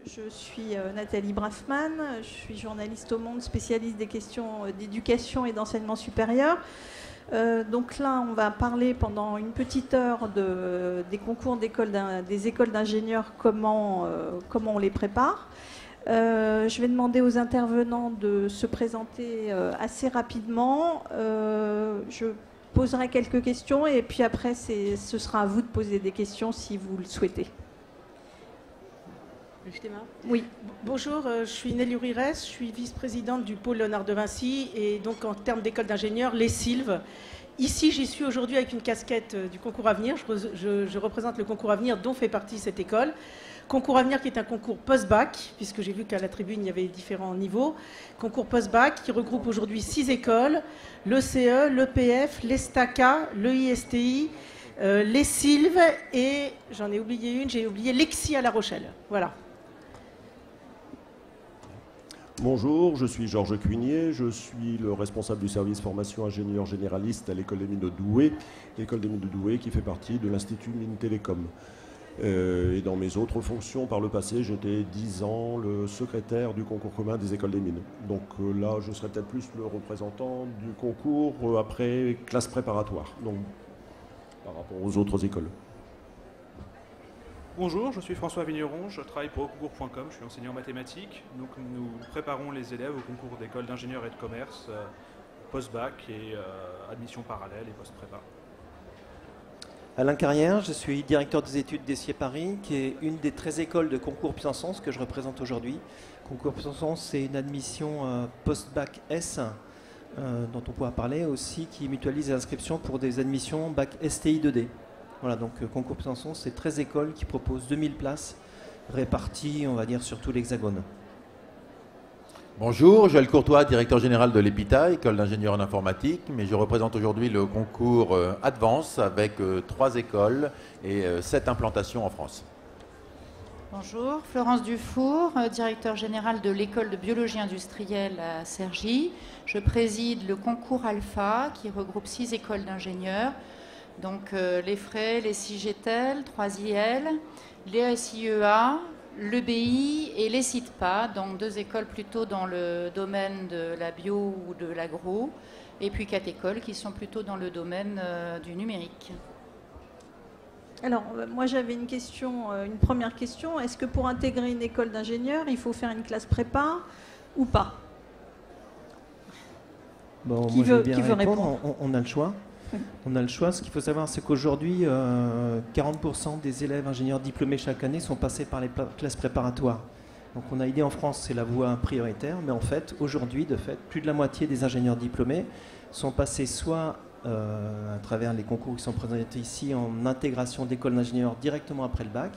Je suis Nathalie Braffman, je suis journaliste au Monde, spécialiste des questions d'éducation et d'enseignement supérieur. Donc là, on va parler pendant une petite heure des concours des écoles d'ingénieurs, comment on les prépare. Je vais demander aux intervenants de se présenter assez rapidement. Je poserai quelques questions et puis après, ce sera à vous de poser des questions si vous le souhaitez. Oui. Bonjour, je suis Nelly Rires, je suis vice-présidente du pôle Léonard de Vinci et donc en termes d'école d'ingénieurs, les Sylves. Ici, j'y suis aujourd'hui avec une casquette du concours Avenir. Je représente le concours Avenir dont fait partie cette école. Concours Avenir qui est un concours post-bac, puisque j'ai vu qu'à la tribune, il y avait différents niveaux. Concours post-bac qui regroupe aujourd'hui 6 écoles, l'ECE, l'EPF, l'ESTACA, l'EISTI, les Sylves et, j'en ai oublié une, j'ai oublié l'EXI à La Rochelle. Voilà. Bonjour, je suis Georges Cuinier, je suis le responsable du service formation ingénieur généraliste à l'école des mines de Douai, l'école des mines de Douai qui fait partie de l'Institut Mines Télécom. Et dans mes autres fonctions par le passé, j'étais 10 ans le secrétaire du concours commun des écoles des mines. Donc là, je serai peut-être plus le représentant du concours après classe préparatoire, donc par rapport aux autres écoles. Bonjour, je suis François Vigneron, je travaille pour auconcours.com, je suis enseignant en mathématiques. Donc nous préparons les élèves au concours d'école d'ingénieurs et de commerce, post-bac et admission parallèle et post-prépa. Alain Carrière, je suis directeur des études d'Essier Paris, qui est une des 13 écoles de concours Puissance que je représente aujourd'hui. Concours Puissance, c'est une admission post-bac S, dont on pourra parler aussi, qui mutualise les inscriptions pour des admissions bac STI 2D. Voilà, donc concours Puissance, c'est 13 écoles qui proposent 2000 places réparties, on va dire, sur tout l'Hexagone. Bonjour, Joël Courtois, directeur général de l'EPITA, école d'ingénieurs en informatique, mais je représente aujourd'hui le concours Advance avec 3 écoles et 7 implantations en France. Bonjour, Florence Dufour, directeur général de l'école de biologie industrielle à Cergy. Je préside le concours Alpha qui regroupe 6 écoles d'ingénieurs. Donc les FRAE, les CIGETEL, 3IL, les SIEA, l'EBI et les CITPA, donc 2 écoles plutôt dans le domaine de la bio ou de l'agro, et puis 4 écoles qui sont plutôt dans le domaine du numérique. Alors, moi j'avais une première question. Est-ce que pour intégrer une école d'ingénieur, il faut faire une classe prépa ou pas? Bon, qui veut répondre? On a le choix. On a le choix. Ce qu'il faut savoir, c'est qu'aujourd'hui, 40% des élèves ingénieurs diplômés chaque année sont passés par les classes préparatoires. Donc on a idée en France, c'est la voie prioritaire, mais en fait, aujourd'hui, plus de la moitié des ingénieurs diplômés sont passés soit à travers les concours qui sont présentés ici en intégration d'écoles d'ingénieurs directement après le bac,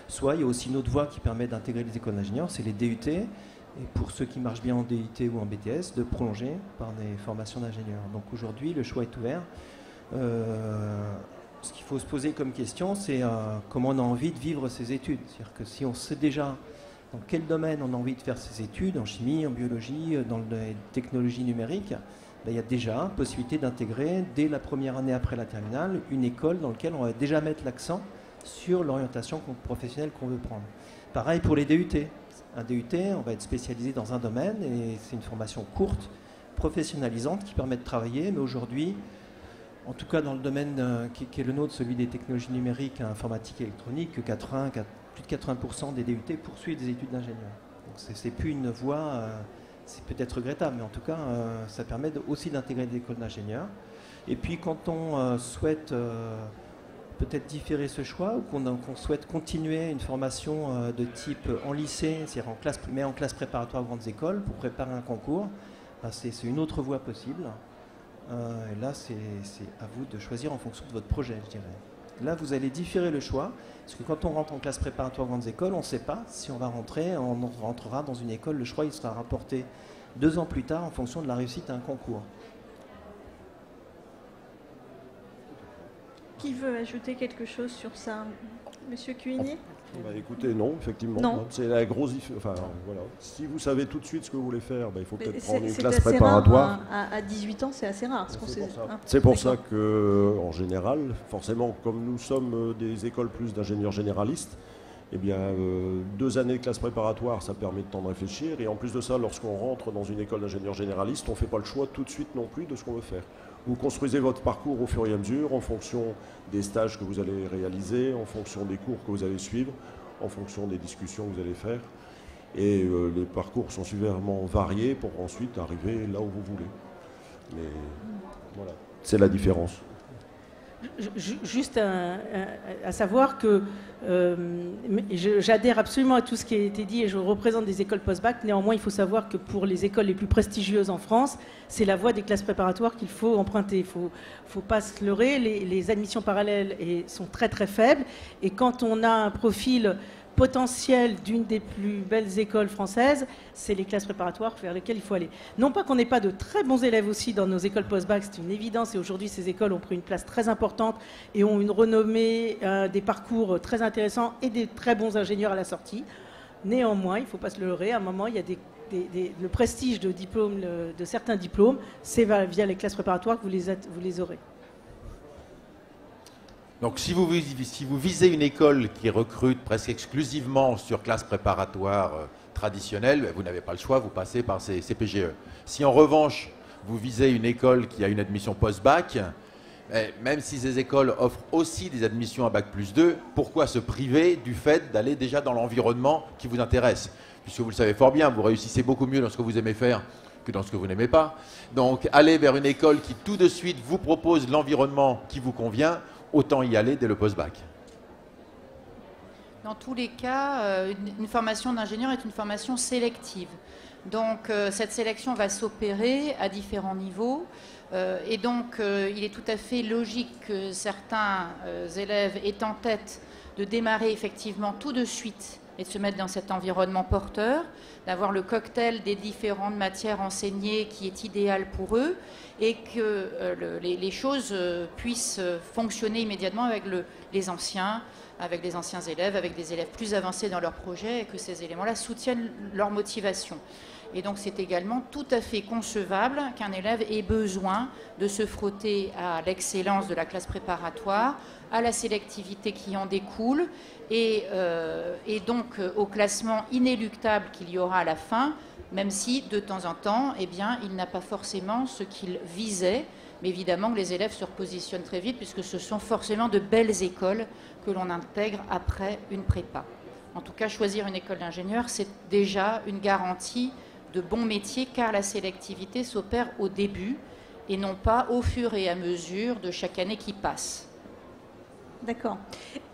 soit il y a aussi une autre voie qui permet d'intégrer les écoles d'ingénieurs, c'est les DUT, et pour ceux qui marchent bien en DUT ou en BTS, de prolonger par des formations d'ingénieurs. Donc aujourd'hui, le choix est ouvert. Ce qu'il faut se poser comme question, c'est comment on a envie de vivre ses études. C'est-à-dire que si on sait déjà dans quel domaine on a envie de faire ses études, en chimie, en biologie, dans les technologies numériques, il y a déjà possibilité d'intégrer, dès la première année après la terminale, une école dans laquelle on va déjà mettre l'accent sur l'orientation professionnelle qu'on veut prendre. Pareil pour les DUT. Un DUT, on va être spécialisé dans un domaine et c'est une formation courte, professionnalisante qui permet de travailler, mais aujourd'hui, en tout cas dans le domaine qui est le nôtre, celui des technologies numériques, informatique et électronique, plus de 80% des DUT poursuivent des études d'ingénieur. Donc c'est plus une voie, c'est peut-être regrettable, mais en tout cas ça permet aussi d'intégrer des écoles d'ingénieurs. Et puis quand on souhaite peut-être différer ce choix ou qu'on souhaite continuer une formation de type en lycée, c'est-à-dire en classe préparatoire aux grandes écoles pour préparer un concours, c'est une autre voie possible. Et là, c'est à vous de choisir en fonction de votre projet, je dirais. Là, vous allez différer le choix, parce que quand on rentre en classe préparatoire aux grandes écoles, on ne sait pas si on va rentrer, on rentrera dans une école, le choix il sera rapporté 2 ans plus tard en fonction de la réussite à un concours. Qui veut ajouter quelque chose sur ça? Monsieur Cuinier? Écoutez, non, effectivement. Non. C'est la grosse voilà. Si vous savez tout de suite ce que vous voulez faire, il faut peut-être prendre une C'est classe assez préparatoire. Rare, à 18 ans, c'est assez rare. C'est pour ça que, en général, forcément, comme nous sommes des écoles plus d'ingénieurs généralistes, eh bien, 2 années de classe préparatoire, ça permet de temps de réfléchir. Et en plus de ça, lorsqu'on rentre dans une école d'ingénieur généraliste, on ne fait pas le choix tout de suite non plus de ce qu'on veut faire. Vous construisez votre parcours au fur et à mesure, en fonction des stages que vous allez réaliser, en fonction des cours que vous allez suivre, en fonction des discussions que vous allez faire. Et les parcours sont suffisamment variés pour ensuite arriver là où vous voulez. Mais voilà, c'est la différence. Juste à savoir que j'adhère absolument à tout ce qui a été dit et je représente des écoles post-bac. Néanmoins, il faut savoir que pour les écoles les plus prestigieuses en France, c'est la voie des classes préparatoires qu'il faut emprunter. Il ne faut pas se leurrer, les admissions parallèles sont très très faibles. Et quand on a un profil potentiel d'une des plus belles écoles françaises, c'est les classes préparatoires vers lesquelles il faut aller. Non pas qu'on n'ait pas de très bons élèves aussi dans nos écoles post-bac, c'est une évidence, et aujourd'hui ces écoles ont pris une place très importante et ont une renommée, des parcours très intéressants et des très bons ingénieurs à la sortie. Néanmoins, il ne faut pas se leurrer, à un moment, il y a le prestige de diplôme, de certains diplômes, c'est via les classes préparatoires que vous les aurez. Donc si vous visez une école qui recrute presque exclusivement sur classe préparatoire traditionnelle, vous n'avez pas le choix, vous passez par ces PGE. Si en revanche, vous visez une école qui a une admission post-bac, même si ces écoles offrent aussi des admissions à Bac+2, pourquoi se priver du fait d'aller déjà dans l'environnement qui vous intéresse? Puisque vous le savez fort bien, vous réussissez beaucoup mieux dans ce que vous aimez faire que dans ce que vous n'aimez pas. Donc aller vers une école qui tout de suite vous propose l'environnement qui vous convient, autant y aller dès le post-bac. Dans tous les cas, une formation d'ingénieur est une formation sélective. Donc cette sélection va s'opérer à différents niveaux. Et donc il est tout à fait logique que certains élèves aient en tête de démarrer effectivement tout de suite et de se mettre dans cet environnement porteur, d'avoir le cocktail des différentes matières enseignées qui est idéal pour eux et que les choses puissent fonctionner immédiatement avec les anciens élèves, avec des élèves plus avancés dans leur projet et que ces éléments-là soutiennent leur motivation. Et donc c'est également tout à fait concevable qu'un élève ait besoin de se frotter à l'excellence de la classe préparatoire, à la sélectivité qui en découle et donc au classement inéluctable qu'il y aura à la fin, même si de temps en temps, eh bien, il n'a pas forcément ce qu'il visait. Mais évidemment que les élèves se repositionnent très vite puisque ce sont forcément de belles écoles que l'on intègre après une prépa. En tout cas, choisir une école d'ingénieur, c'est déjà une garantie de bons métiers car la sélectivité s'opère au début et non pas au fur et à mesure de chaque année qui passe. D'accord.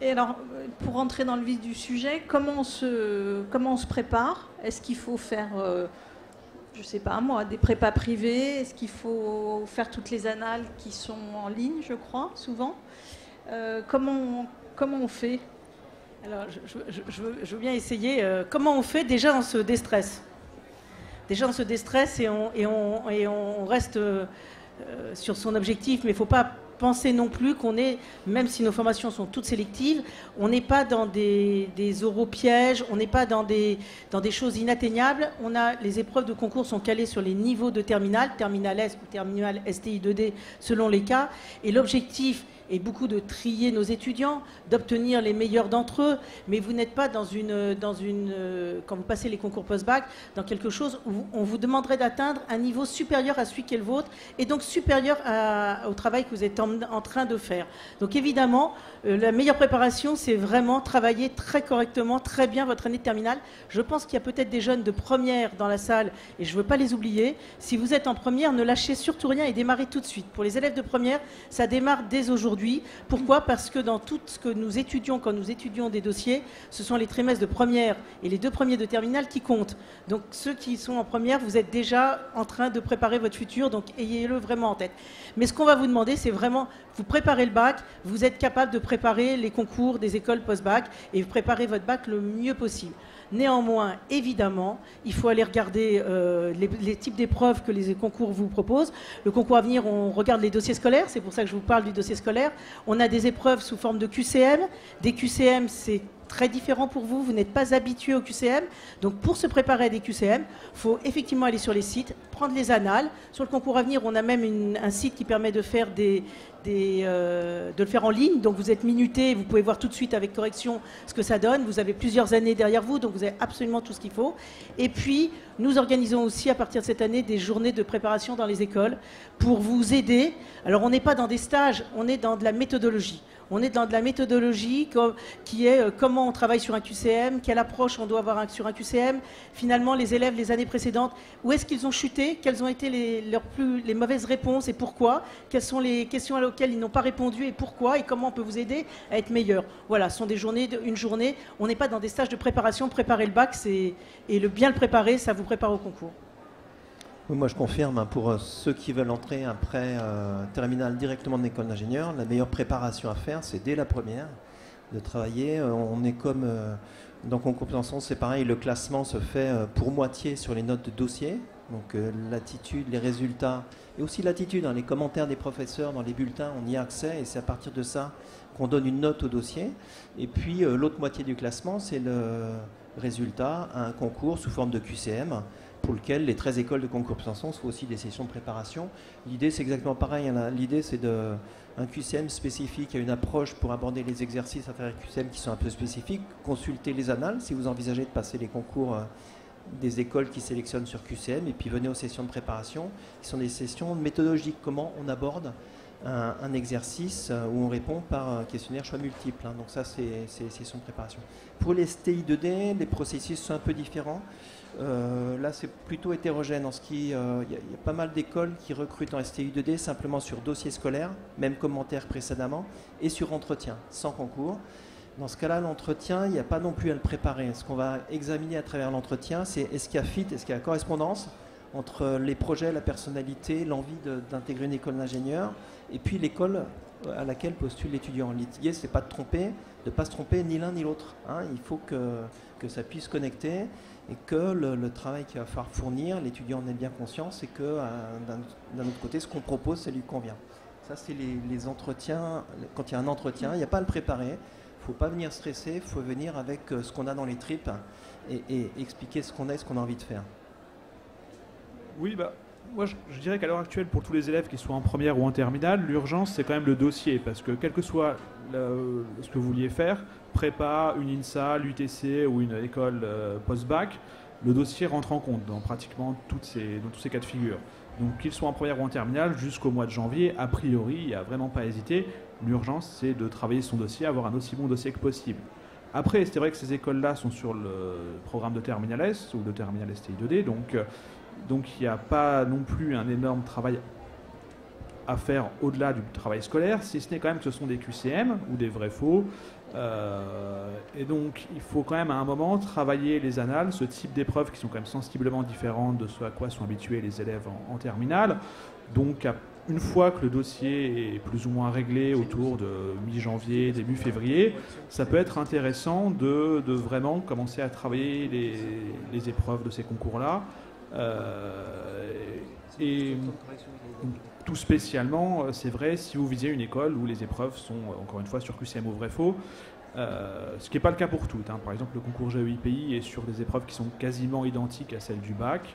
Et alors, pour rentrer dans le vif du sujet, comment on se prépare? Est-ce qu'il faut faire, je ne sais pas moi, des prépas privés? Est-ce qu'il faut faire toutes les annales qui sont en ligne, je crois, souvent? Comment on fait? Alors, je veux bien essayer. Comment on fait? Déjà, on se déstresse. Déjà, on se déstresse et on reste sur son objectif, mais il ne faut pas penser non plus qu'on est, même si nos formations sont toutes sélectives, on n'est pas dans des euro-pièges, on n'est pas dans des choses inatteignables. Les épreuves de concours sont calées sur les niveaux de terminale, terminale S ou terminale STI 2D selon les cas, et l'objectif est beaucoup de trier nos étudiants, d'obtenir les meilleurs d'entre eux, mais vous n'êtes pas quand vous passez les concours post-bac, dans quelque chose où on vous demanderait d'atteindre un niveau supérieur à celui qui est le vôtre, et donc supérieur au travail que vous êtes en train de faire. Donc évidemment, la meilleure préparation, c'est vraiment travailler très correctement, très bien votre année de terminale. Je pense qu'il y a peut-être des jeunes de première dans la salle, et je ne veux pas les oublier. Si vous êtes en première, ne lâchez surtout rien et démarrez tout de suite. Pour les élèves de première, ça démarre dès aujourd'hui. Pourquoi? Parce que dans tout ce que nous étudions, quand nous étudions des dossiers, ce sont les trimestres de première et les 2 premiers de terminale qui comptent. Donc ceux qui sont en première, vous êtes déjà en train de préparer votre futur, donc ayez-le vraiment en tête. Mais ce qu'on va vous demander, c'est vraiment, vous préparez le bac, vous êtes capable de préparer les concours des écoles post-bac et vous préparez votre bac le mieux possible. Néanmoins, évidemment, il faut aller regarder les types d'épreuves que les concours vous proposent. Le concours à venir, on regarde les dossiers scolaires, c'est pour ça que je vous parle du dossier scolaire. On a des épreuves sous forme de QCM. Des QCM, c'est très différent pour vous, vous n'êtes pas habitué au QCM. Donc pour se préparer à des QCM, il faut effectivement aller sur les sites, prendre les annales. Sur le concours à venir, on a même un site qui permet de faire de le faire en ligne. Donc vous êtes minuté, vous pouvez voir tout de suite avec correction ce que ça donne. Vous avez plusieurs années derrière vous, donc vous avez absolument tout ce qu'il faut. Et puis, nous organisons aussi à partir de cette année des journées de préparation dans les écoles pour vous aider. Alors on n'est pas dans des stages, on est dans de la méthodologie. On est dans de la méthodologie qui est comment on travaille sur un QCM, quelle approche on doit avoir sur un QCM. Finalement, les élèves, les années précédentes, où est-ce qu'ils ont chuté, quelles ont été les mauvaises réponses et pourquoi, quelles sont les questions auxquelles ils n'ont pas répondu et pourquoi, et comment on peut vous aider à être meilleur. Voilà, ce sont des journées, une journée. On n'est pas dans des stages de préparation. Préparer le bac, et bien le préparer, ça vous prépare au concours. Oui, moi je confirme, pour ceux qui veulent entrer après terminale directement de l'école d'ingénieur, la meilleure préparation à faire, c'est dès la première, de travailler. On est comme dans Concours Besançon, c'est pareil, le classement se fait pour moitié sur les notes de dossier, donc l'attitude, les résultats, et aussi l'attitude, les commentaires des professeurs dans les bulletins, on y a accès, et c'est à partir de ça qu'on donne une note au dossier. Et puis l'autre moitié du classement, c'est le résultat à un concours sous forme de QCM, pour lequel les 13 écoles de Concours Besançon font aussi des sessions de préparation. L'idée, c'est exactement pareil. L'idée, c'est un QCM spécifique, à une approche pour aborder les exercices à travers QCM qui sont un peu spécifiques. Consultez les annales si vous envisagez de passer les concours des écoles qui sélectionnent sur QCM, et puis venez aux sessions de préparation, qui sont des sessions méthodologiques. Comment on aborde un exercice où on répond par un questionnaire choix multiple. Donc ça, c'est les sessions de préparation. Pour les STI 2D, les processus sont un peu différents. Là, c'est plutôt hétérogène. Il y a pas mal d'écoles qui recrutent en STI 2D simplement sur dossier scolaire, même commentaire précédemment, et sur entretien, sans concours. Dans ce cas-là, l'entretien, il n'y a pas non plus à le préparer. Ce qu'on va examiner à travers l'entretien, c'est est-ce qu'il y a fit, est-ce qu'il y a correspondance entre les projets, la personnalité, l'envie d'intégrer une école d'ingénieur, et puis l'école à laquelle postule l'étudiant. L'idée, c'est pas de ne pas se tromper ni l'un ni l'autre. Il faut que ça puisse connecter, et que le travail qu'il va falloir fournir, l'étudiant en ait bien conscience, et que d'un autre côté, ce qu'on propose, ça lui convient. Ça, c'est les entretiens. Quand il y a un entretien, il n'y a pas à le préparer. Il ne faut pas venir stresser, il faut venir avec ce qu'on a dans les tripes et expliquer ce qu'on a et ce qu'on a envie de faire. Oui, moi je dirais qu'à l'heure actuelle, pour tous les élèves qui soient en première ou en terminale, l'urgence c'est quand même le dossier, parce que quel que soit ce que vous vouliez faire, prépa, une INSA, l'UTC ou une école post-bac, le dossier rentre en compte dans pratiquement dans tous ces cas de figure. Donc qu'ils soient en première ou en terminale, jusqu'au mois de janvier, a priori, il n'y a vraiment pas à hésiter. L'urgence, c'est de travailler son dossier, avoir un aussi bon dossier que possible. Après, c'est vrai que ces écoles-là sont sur le programme de Terminal S ou de Terminal STI 2D, donc il n'y a pas non plus un énorme travail à faire au-delà du travail scolaire, si ce n'est quand même que ce sont des QCM ou des vrais faux. Et donc, il faut quand même à un moment travailler les annales, ce type d'épreuves qui sont quand même sensiblement différentes de ce à quoi sont habitués les élèves en terminale. Donc, une fois que le dossier est plus ou moins réglé autour de mi-janvier, début février, ça peut être intéressant de vraiment commencer à travailler les épreuves de ces concours-là. Et tout spécialement, c'est vrai, si vous visez une école où les épreuves sont, encore une fois, sur QCM ou vrai-faux, ce qui n'est pas le cas pour toutes. Par exemple, le concours GEIPI est sur des épreuves qui sont quasiment identiques à celles du bac.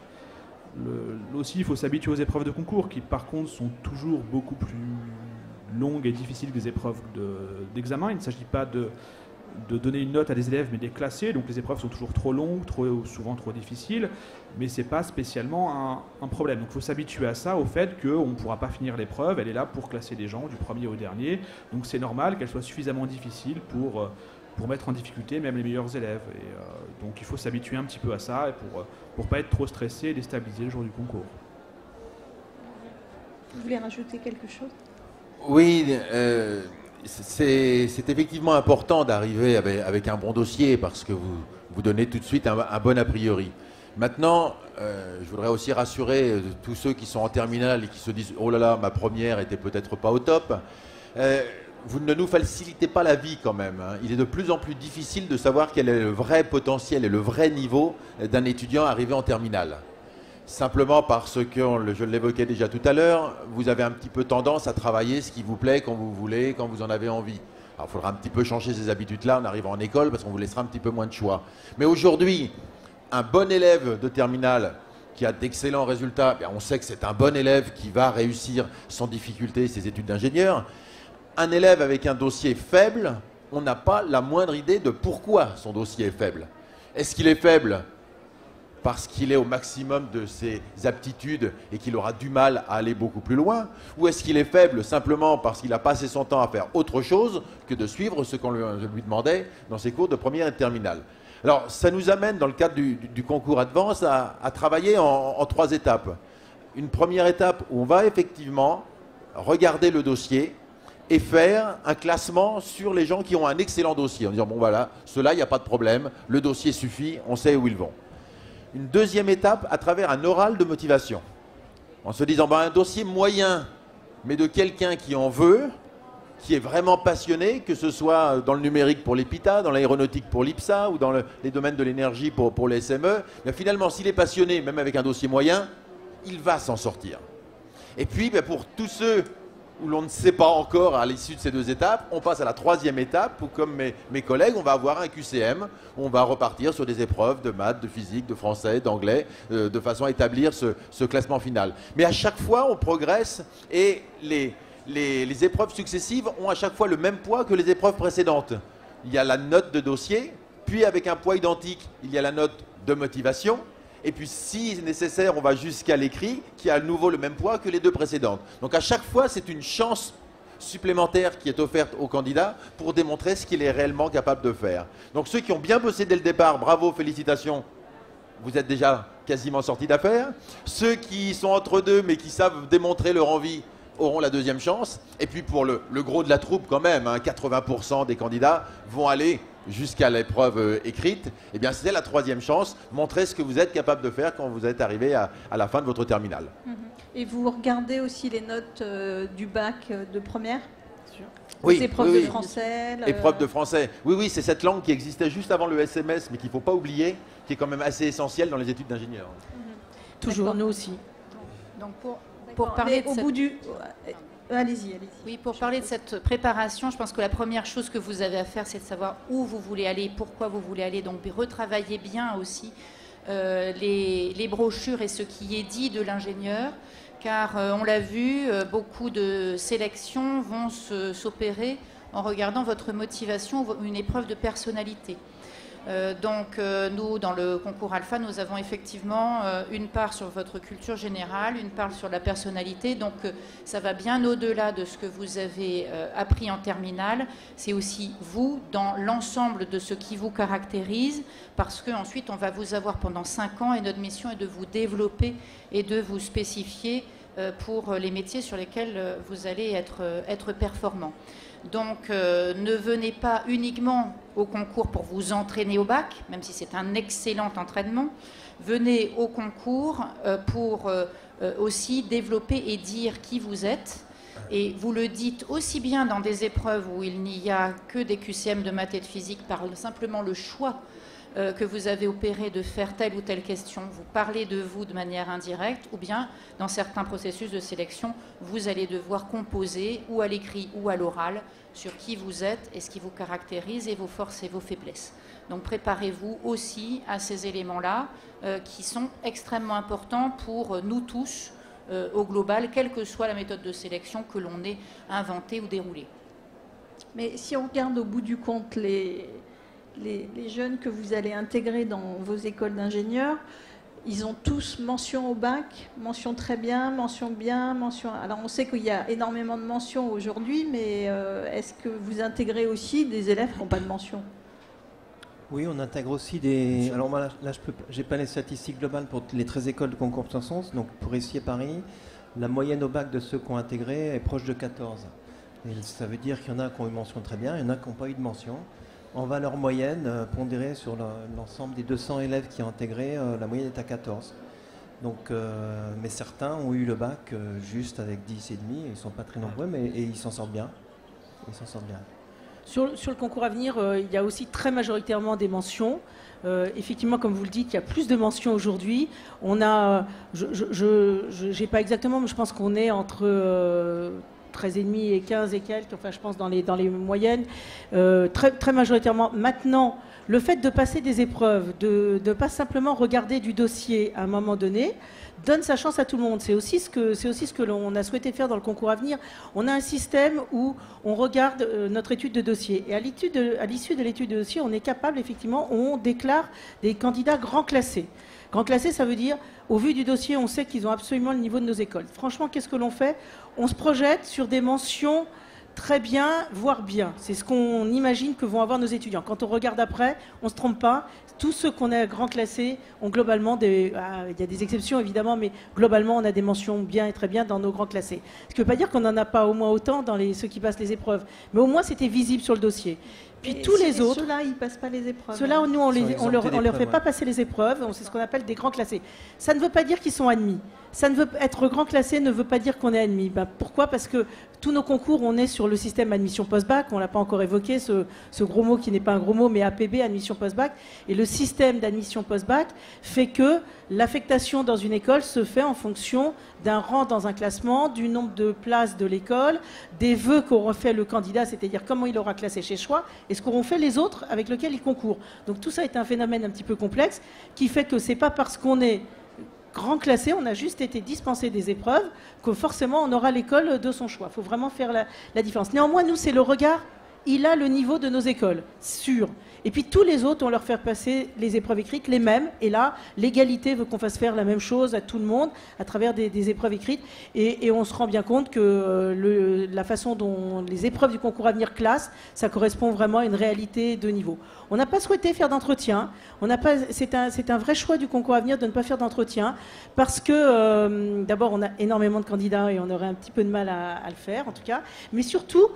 Aussi, il faut s'habituer aux épreuves de concours qui, par contre, sont toujours beaucoup plus longues et difficiles que des épreuves d'examen. Il ne s'agit pas de donner une note à des élèves, mais de les classer. Donc les épreuves sont toujours trop longues, souvent trop difficiles, mais ce n'est pas spécialement un problème. Donc il faut s'habituer à ça, au fait qu'on ne pourra pas finir l'épreuve. Elle est là pour classer les gens du premier au dernier. Donc c'est normal qu'elle soit suffisamment difficile pour mettre en difficulté même les meilleurs élèves. Et, donc il faut s'habituer un petit peu à ça pour ne pas être trop stressé et déstabilisé le jour du concours. Vous voulez rajouter quelque chose ? Oui, c'est effectivement important d'arriver avec un bon dossier parce que vous donnez tout de suite un bon a priori. Maintenant, je voudrais aussi rassurer tous ceux qui sont en terminale et qui se disent « Oh là là, ma première était peut-être pas au top ». Vous ne nous facilitez pas la vie quand même. Il est de plus en plus difficile de savoir quel est le vrai potentiel et le vrai niveau d'un étudiant arrivé en terminale. Simplement parce que, je l'évoquais déjà tout à l'heure, vous avez un petit peu tendance à travailler ce qui vous plaît quand vous voulez, quand vous en avez envie. Alors, il faudra un petit peu changer ces habitudes-là en arrivant en école parce qu'on vous laissera un petit peu moins de choix. Mais aujourd'hui, un bon élève de terminale qui a d'excellents résultats, on sait que c'est un bon élève qui va réussir sans difficulté ses études d'ingénieur. Un élève avec un dossier faible, on n'a pas la moindre idée de pourquoi son dossier est faible. Est-ce qu'il est faible parce qu'il est au maximum de ses aptitudes et qu'il aura du mal à aller beaucoup plus loin? Ou est-ce qu'il est faible simplement parce qu'il a passé son temps à faire autre chose que de suivre ce qu'on lui demandait dans ses cours de première et de terminale? Alors, ça nous amène, dans le cadre du concours Advance, à travailler en 3 étapes. Une première étape où on va effectivement regarder le dossier et faire un classement sur les gens qui ont un excellent dossier, en disant, bon voilà, ceux-là, il n'y a pas de problème, le dossier suffit, on sait où ils vont. Une deuxième étape à travers un oral de motivation, en se disant, un dossier moyen, mais de quelqu'un qui en veut, qui est vraiment passionné, que ce soit dans le numérique pour l'EPITA, dans l'aéronautique pour l'IPSA ou dans les domaines de l'énergie pour les SME, mais finalement, s'il est passionné, même avec un dossier moyen, il va s'en sortir. Et puis, pour tous ceux où l'on ne sait pas encore à l'issue de ces 2 étapes, on passe à la 3e étape où, comme mes collègues, on va avoir un QCM, on va repartir sur des épreuves de maths, de physique, de français, d'anglais, de façon à établir ce classement final. Mais à chaque fois, on progresse et les épreuves successives ont à chaque fois le même poids que les épreuves précédentes. Il y a la note de dossier, puis avec un poids identique, il y a la note de motivation, et puis si nécessaire, on va jusqu'à l'écrit, qui a à nouveau le même poids que les 2 précédentes. Donc à chaque fois, c'est une chance supplémentaire qui est offerte au candidat pour démontrer ce qu'il est réellement capable de faire. Donc ceux qui ont bien bossé dès le départ, bravo, félicitations, vous êtes déjà quasiment sortis d'affaire. Ceux qui sont entre deux, mais qui savent démontrer leur envie, auront la 2e chance. Et puis pour le gros de la troupe quand même, 80% des candidats vont aller jusqu'à l'épreuve écrite. Eh bien c'est la 3e chance, montrer ce que vous êtes capable de faire quand vous êtes arrivé à la fin de votre terminale. Et vous regardez aussi les notes du bac de première? Oui, les épreuves de français. Épreuve de français. Oui, c'est cette langue qui existait juste avant le SMS, mais qu'il ne faut pas oublier, qui est quand même assez essentielle dans les études d'ingénieur. Toujours, nous aussi. Donc pour parler de au bout du... Allez-y. Oui, pour parler de cette préparation, je pense que la première chose que vous avez à faire, c'est de savoir où vous voulez aller, pourquoi vous voulez aller. Donc retravaillez bien aussi les brochures et ce qui est dit de l'ingénieur, car on l'a vu, beaucoup de sélections vont s'opérer en regardant votre motivation ou une épreuve de personnalité. Nous, dans le concours Alpha, nous avons effectivement une part sur votre culture générale, une part sur la personnalité. Donc, ça va bien au-delà de ce que vous avez appris en terminale. C'est aussi vous, dans l'ensemble de ce qui vous caractérise, parce qu'ensuite, on va vous avoir pendant 5 ans et notre mission est de vous développer et de vous spécifier pour les métiers sur lesquels vous allez être performant. Donc, ne venez pas uniquement au concours pour vous entraîner au bac, même si c'est un excellent entraînement. Venez au concours pour aussi développer et dire qui vous êtes. Et vous le dites aussi bien dans des épreuves où il n'y a que des QCM de maths et de physique par simplement le choix que vous avez opéré de faire telle ou telle question, vous parlez de vous de manière indirecte, ou bien dans certains processus de sélection, vous allez devoir composer ou à l'écrit ou à l'oral sur qui vous êtes et ce qui vous caractérise et vos forces et vos faiblesses. Donc préparez-vous aussi à ces éléments-là qui sont extrêmement importants pour nous tous au global, quelle que soit la méthode de sélection que l'on ait inventée ou déroulée. Mais si on regarde au bout du compte les jeunes que vous allez intégrer dans vos écoles d'ingénieurs, ils ont tous mention au bac, mention très bien, mention bien, mention... Alors on sait qu'il y a énormément de mentions aujourd'hui, mais est-ce que vous intégrez aussi des élèves qui n'ont pas de mention? Oui, on intègre aussi des... Alors moi, là, je n'ai pas les statistiques globales pour les 13 écoles de concours de sens. Donc pour ici à Paris, la moyenne au bac de ceux qui ont intégré est proche de 14. Et ça veut dire qu'il y en a qui ont une mention très bien, il y en a qui n'ont pas eu de mention. En valeur moyenne, pondérée sur l'ensemble des 200 élèves qui ont intégré, la moyenne est à 14. Donc, mais certains ont eu le bac juste avec 10 et demi, ils ne sont pas très nombreux, mais ils s'en sortent bien. Ils s'en sortent bien. Sur le concours à venir, il y a aussi très majoritairement des mentions. Effectivement, comme vous le dites, il y a plus de mentions aujourd'hui. On a, je n'ai pas exactement, mais je pense qu'on est entre 13,5 et 15 et quelques, enfin je pense dans les moyennes, très majoritairement. Maintenant, le fait de passer des épreuves, de ne pas simplement regarder du dossier à un moment donné, donne sa chance à tout le monde. C'est aussi ce que l'on a souhaité faire dans le concours à venir. On a un système où on regarde notre étude de dossier. Et à l'issue de l'étude de dossier, on est capable, effectivement, on déclare des candidats grands classés. Grand classé, ça veut dire, au vu du dossier, on sait qu'ils ont absolument le niveau de nos écoles. Franchement, qu'est-ce que l'on fait? On se projette sur des mentions très bien, voire bien. C'est ce qu'on imagine que vont avoir nos étudiants. Quand on regarde après, on ne se trompe pas. Tous ceux qu'on a grand classés ont globalement il y a des exceptions évidemment, mais globalement on a des mentions bien et très bien dans nos grands classés. Ce qui ne veut pas dire qu'on n'en a pas au moins autant dans ceux qui passent les épreuves. Mais au moins c'était visible sur le dossier. Puis tous les autres... Ceux-là, ils ne passent pas les épreuves. Ceux-là, nous, on ne leur fait pas passer les épreuves. C'est ce qu'on appelle des grands classés. Ça ne veut pas dire qu'ils sont admis. Être grand classé ne veut pas dire qu'on est admis. Pourquoi? Parce que tous nos concours, on est sur le système admission post-bac. On ne l'a pas encore évoqué, ce gros mot qui n'est pas un gros mot, mais APB, admission post-bac. Et le système d'admission post-bac fait que l'affectation dans une école se fait en fonction d'un rang dans un classement, du nombre de places de l'école, des vœux qu'aura fait le candidat, c'est-à-dire comment il aura classé chez choix, et ce qu'auront fait les autres avec lesquels il concourt. Donc tout ça est un phénomène un petit peu complexe qui fait que c'est pas parce qu'on est grand classé, on a juste été dispensé des épreuves que forcément on aura l'école de son choix. Il faut vraiment faire la différence. Néanmoins, nous, c'est le regard, il a le niveau de nos écoles, sûr. Et puis tous les autres, on leur fait passer les épreuves écrites, les mêmes. Et là, l'égalité veut qu'on fasse faire la même chose à tout le monde à travers des épreuves écrites. Et on se rend bien compte que la façon dont les épreuves du concours à venir classent, ça correspond vraiment à une réalité de niveau. On n'a pas souhaité faire d'entretien. C'est un vrai choix du concours à venir de ne pas faire d'entretien parce que d'abord, on a énormément de candidats et on aurait un petit peu de mal à le faire, en tout cas. Mais surtout,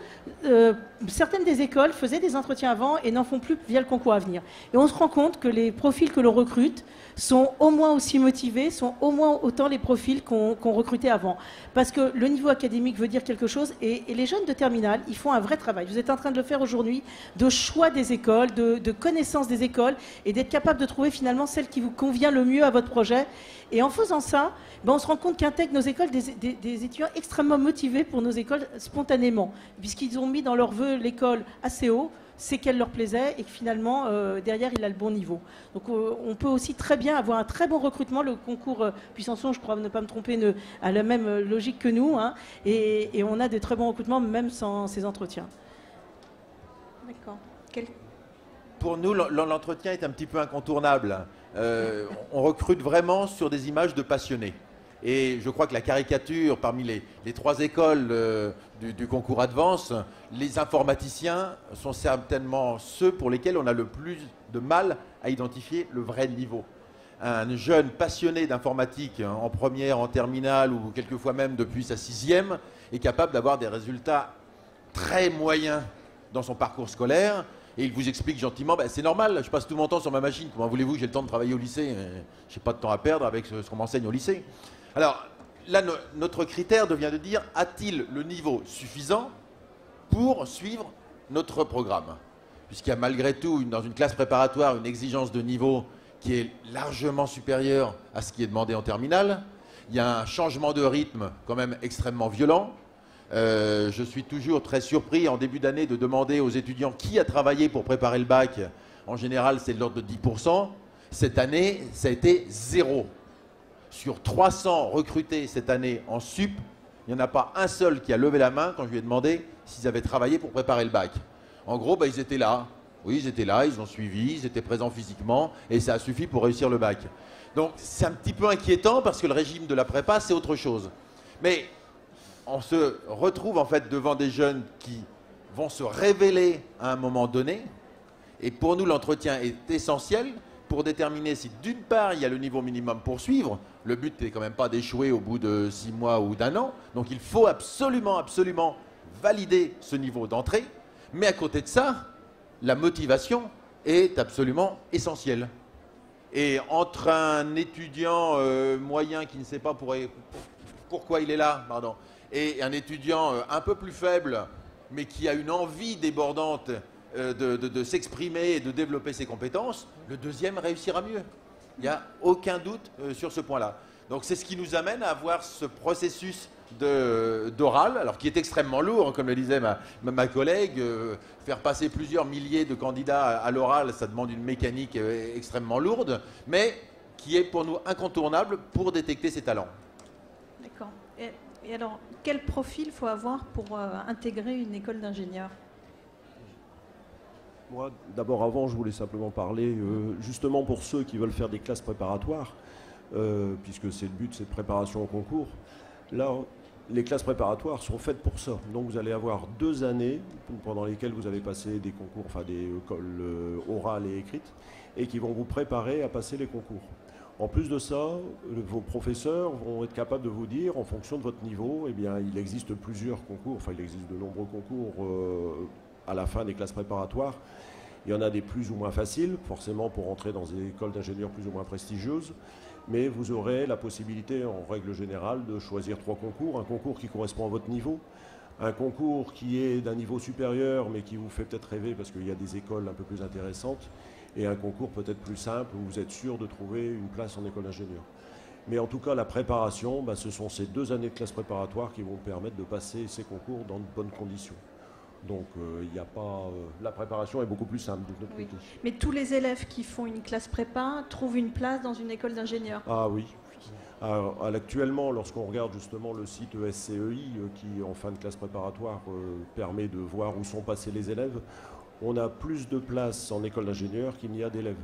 certaines des écoles faisaient des entretiens avant et n'en font plus via le concours à venir. Et on se rend compte que les profils que l'on recrute sont au moins aussi motivés, sont au moins autant les profils qu'on recrutait avant. Parce que le niveau académique veut dire quelque chose et les jeunes de terminale, ils font un vrai travail. Vous êtes en train de le faire aujourd'hui, de choix des écoles, de connaissance des écoles et d'être capable de trouver finalement celle qui vous convient le mieux à votre projet. Et en faisant ça, on se rend compte qu'intègrent nos écoles des étudiants extrêmement motivés pour nos écoles spontanément, puisqu'ils ont mis dans leur vœu l'école assez haut, c'est qu'elle leur plaisait et que finalement, derrière, il a le bon niveau. Donc on peut aussi très bien avoir un très bon recrutement. Le concours Puissance 11, je crois ne pas me tromper, a la même logique que nous. Hein, et on a des très bons recrutements, même sans ces entretiens. D'accord. Pour nous, l'entretien est un petit peu incontournable. On recrute vraiment sur des images de passionnés. Et je crois que la caricature, parmi les trois écoles du concours Advance, les informaticiens sont certainement ceux pour lesquels on a le plus de mal à identifier le vrai niveau. Un jeune passionné d'informatique en première, en terminale ou quelquefois même depuis sa 6e est capable d'avoir des résultats très moyens dans son parcours scolaire. Et il vous explique gentiment, c'est normal, je passe tout mon temps sur ma machine, comment voulez-vous que j'ai le temps de travailler au lycée? Je n'ai pas de temps à perdre avec ce qu'on m'enseigne au lycée. Alors là, notre critère devient de dire, a-t-il le niveau suffisant pour suivre notre programme? Puisqu'il y a malgré tout, dans une classe préparatoire, une exigence de niveau qui est largement supérieure à ce qui est demandé en terminale. Il y a un changement de rythme quand même extrêmement violent. Je suis toujours très surpris en début d'année de demander aux étudiants qui a travaillé pour préparer le bac. En général, c'est de l'ordre de 10%. Cette année, ça a été 0. Sur 300 recrutés cette année en sup, il n'y en a pas un seul qui a levé la main quand je lui ai demandé s'ils avaient travaillé pour préparer le bac. En gros, ils étaient là. Oui, ils étaient là, ils ont suivi, ils étaient présents physiquement et ça a suffi pour réussir le bac. Donc, c'est un petit peu inquiétant parce que le régime de la prépa, c'est autre chose. Mais on se retrouve en fait devant des jeunes qui vont se révéler à un moment donné. Et pour nous, l'entretien est essentiel pour déterminer si d'une part, il y a le niveau minimum pour suivre. Le but n'est quand même pas d'échouer au bout de 6 mois ou d'1 an. Donc il faut absolument, absolument valider ce niveau d'entrée. Mais à côté de ça, la motivation est absolument essentielle. Et entre un étudiant moyen qui ne sait pas pourquoi il est là, pardon, et un étudiant un peu plus faible, mais qui a une envie débordante de s'exprimer et de développer ses compétences, le deuxième réussira mieux. Il n'y a aucun doute sur ce point-là. Donc c'est ce qui nous amène à avoir ce processus d'oral, alors qui est extrêmement lourd, comme le disait ma collègue. Faire passer plusieurs milliers de candidats à l'oral, ça demande une mécanique extrêmement lourde, mais qui est pour nous incontournable pour détecter ces talents. D'accord. Et alors, quel profil faut avoir pour intégrer une école d'ingénieur? Moi, d'abord, avant, je voulais simplement parler, justement pour ceux qui veulent faire des classes préparatoires, puisque c'est le but, c'est de préparation au concours. Là, les classes préparatoires sont faites pour ça. Donc, vous allez avoir 2 années pendant lesquelles vous allez passer des concours, enfin des écoles orales et écrites, et qui vont vous préparer à passer les concours. En plus de ça, vos professeurs vont être capables de vous dire, en fonction de votre niveau, eh bien, il existe plusieurs concours, enfin, il existe de nombreux concours à la fin des classes préparatoires. Il y en a des plus ou moins faciles, forcément pour entrer dans des écoles d'ingénieurs plus ou moins prestigieuses, mais vous aurez la possibilité, en règle générale, de choisir 3 concours. Un concours qui correspond à votre niveau, un concours qui est d'un niveau supérieur, mais qui vous fait peut-être rêver parce qu'il y a des écoles un peu plus intéressantes, et un concours peut-être plus simple où vous êtes sûr de trouver une place en école d'ingénieur. Mais en tout cas, la préparation, ce sont ces 2 années de classe préparatoire qui vont permettre de passer ces concours dans de bonnes conditions. Donc, il n'y a pas, la préparation est beaucoup plus simple de notre côté. Mais tous les élèves qui font une classe prépa trouvent une place dans une école d'ingénieur? Ah oui. Alors, actuellement, lorsqu'on regarde justement le site ESCEI, qui en fin de classe préparatoire permet de voir où sont passés les élèves, on a plus de places en école d'ingénieur qu'il n'y a d'élèves.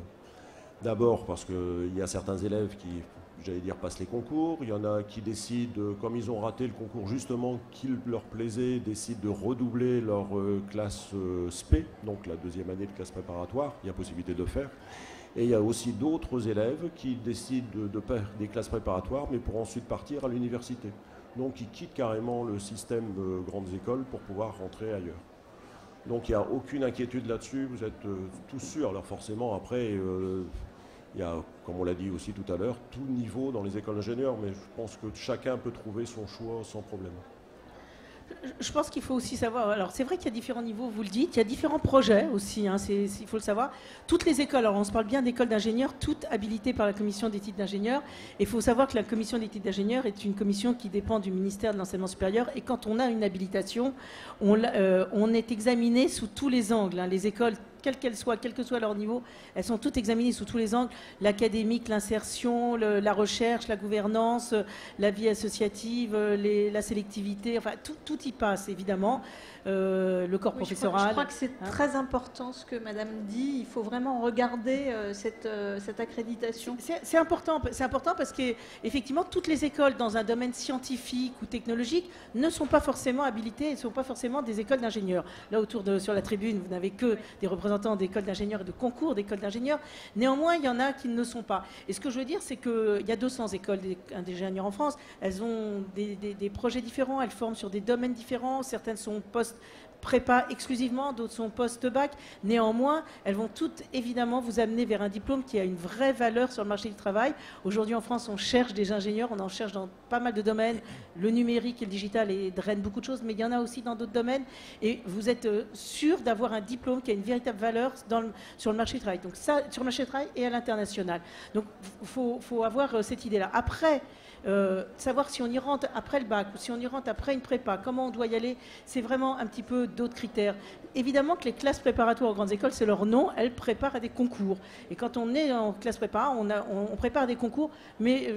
D'abord parce qu'il y a certains élèves qui, j'allais dire, passent les concours. Il y en a qui décident, comme ils ont raté le concours justement qu'il leur plaisait, décident de redoubler leur classe SP, donc la 2e année de classe préparatoire. Il y a possibilité de le faire. Et il y a aussi d'autres élèves qui décident de faire des classes préparatoires, mais pour ensuite partir à l'université. Donc ils quittent carrément le système grandes écoles pour pouvoir rentrer ailleurs. Donc il n'y a aucune inquiétude là-dessus, vous êtes tous sûrs. Alors forcément, après, il y a, comme on l'a dit aussi tout à l'heure, tout niveau dans les écoles d'ingénieurs, mais je pense que chacun peut trouver son choix sans problème. Je pense qu'il faut aussi savoir, alors c'est vrai qu'il y a différents niveaux, vous le dites, il y a différents projets aussi, hein, il faut le savoir. Toutes les écoles, alors on se parle bien d'écoles d'ingénieurs, toutes habilitées par la commission d'éthique d'ingénieurs, et il faut savoir que la commission d'éthique d'ingénieurs est une commission qui dépend du ministère de l'enseignement supérieur, et quand on a une habilitation, on est examiné sous tous les angles, hein, les écoles, quelles qu'elles soient, quel que soit leur niveau, elles sont toutes examinées sous tous les angles, l'académique, l'insertion, la recherche, la gouvernance, la vie associative, la sélectivité, enfin tout y passe évidemment, le corps professoral. Je crois que c'est très important ce que Madame dit, il faut vraiment regarder cette accréditation. C'est important parce qu'effectivement toutes les écoles dans un domaine scientifique ou technologique ne sont pas forcément habilitées, ne sont pas forcément des écoles d'ingénieurs. Là sur la tribune, vous n'avez que des représentants d'écoles d'ingénieurs et de concours d'écoles d'ingénieurs. Néanmoins, il y en a qui ne le sont pas. Et ce que je veux dire, c'est qu'il y a 200 écoles d'ingénieurs en France. Elles ont des projets différents, elles forment sur des domaines différents. Certaines sont post-prépa exclusivement, d'autres sont post-bac. Néanmoins, elles vont toutes évidemment vous amener vers un diplôme qui a une vraie valeur sur le marché du travail. Aujourd'hui, en France, on cherche des ingénieurs, on en cherche dans pas mal de domaines. Le numérique et le digital drainent beaucoup de choses, mais il y en a aussi dans d'autres domaines. Et vous êtes sûr d'avoir un diplôme qui a une véritable valeur sur le marché du travail. Donc ça, sur le marché du travail et à l'international. Donc il faut avoir cette idée-là. Après, savoir si on y rentre après le bac ou si on y rentre après une prépa, comment on doit y aller, c'est vraiment un petit peu d'autres critères. Évidemment que les classes préparatoires aux grandes écoles, c'est leur nom, elles préparent à des concours. Et quand on est en classe prépa, on prépare des concours, mais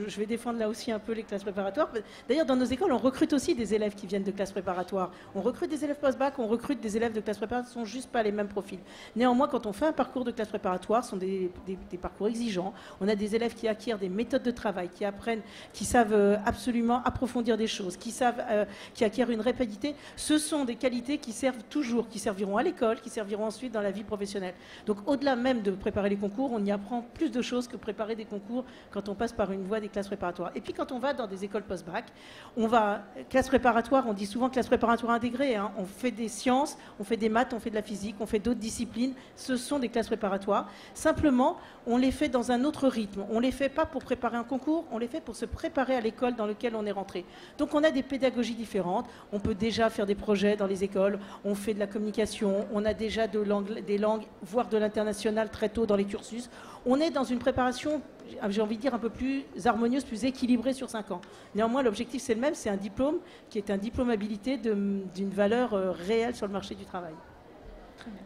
je vais défendre là aussi un peu les classes préparatoires. D'ailleurs, dans nos écoles, on recrute aussi des élèves qui viennent de classes préparatoires. On recrute des élèves post-bac, on recrute des élèves de classes préparatoires, ce ne sont juste pas les mêmes profils. Néanmoins, quand on fait un parcours de classe préparatoire, ce sont des parcours exigeants. On a des élèves qui acquièrent des méthodes de travail, qui apprennent, qui savent absolument approfondir des choses, qui acquièrent une rapidité. Ce sont des qualités qui servent toujours, qui serviront à l'école, qui serviront ensuite dans la vie professionnelle. Donc au-delà même de préparer les concours, on y apprend plus de choses que préparer des concours quand on passe par une voie des classes préparatoires. Et puis quand on va dans des écoles post-bac, classe préparatoire, on dit souvent classe préparatoire intégrée, hein, on fait des sciences, on fait des maths, on fait de la physique, on fait d'autres disciplines, ce sont des classes préparatoires. Simplement, on les fait dans un autre rythme. On les fait pas pour préparer un concours, on les fait pour se préparer à l'école dans laquelle on est rentré. Donc on a des pédagogies différentes, on peut déjà faire des projets dans les écoles, on fait de la communication, on a déjà des langues, voire de l'international très tôt dans les cursus. On est dans une préparation, j'ai envie de dire, un peu plus harmonieuse, plus équilibrée sur 5 ans. Néanmoins, l'objectif c'est le même, c'est un diplôme qui est un diplôme habilité d'une valeur réelle sur le marché du travail. Très bien.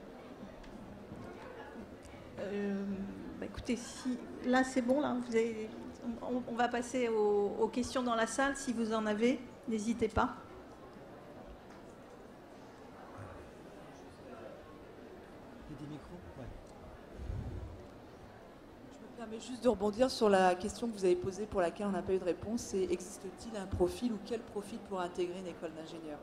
Écoutez, si, là c'est bon, là, on va passer aux questions dans la salle. Si vous en avez, n'hésitez pas. Je me permets juste de rebondir sur la question que vous avez posée pour laquelle on n'a pas eu de réponse. C'est existe-t-il un profil ou quel profil pour intégrer une école d'ingénieur?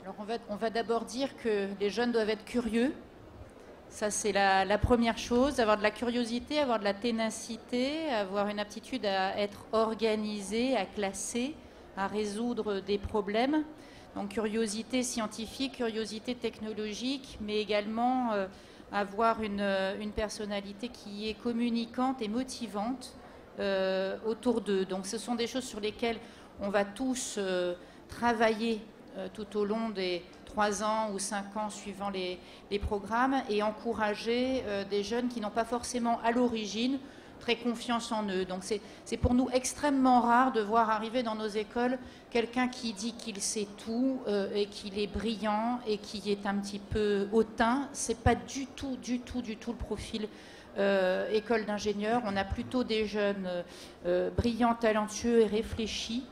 Alors on va d'abord dire que les jeunes doivent être curieux. Ça, c'est la première chose, avoir de la curiosité, avoir de la ténacité, avoir une aptitude à être organisé, à classer, à résoudre des problèmes. Donc curiosité scientifique, curiosité technologique, mais également avoir une personnalité qui est communicante et motivante autour d'eux. Donc ce sont des choses sur lesquelles on va tous travailler tout au long des 3 ans ou 5 ans suivant les programmes et encourager des jeunes qui n'ont pas forcément à l'origine très confiance en eux. Donc c'est pour nous extrêmement rare de voir arriver dans nos écoles quelqu'un qui dit qu'il sait tout et qu'il est brillant et qui est un petit peu hautain. C'est pas du tout le profil école d'ingénieur. On a plutôt des jeunes brillants, talentueux et réfléchis.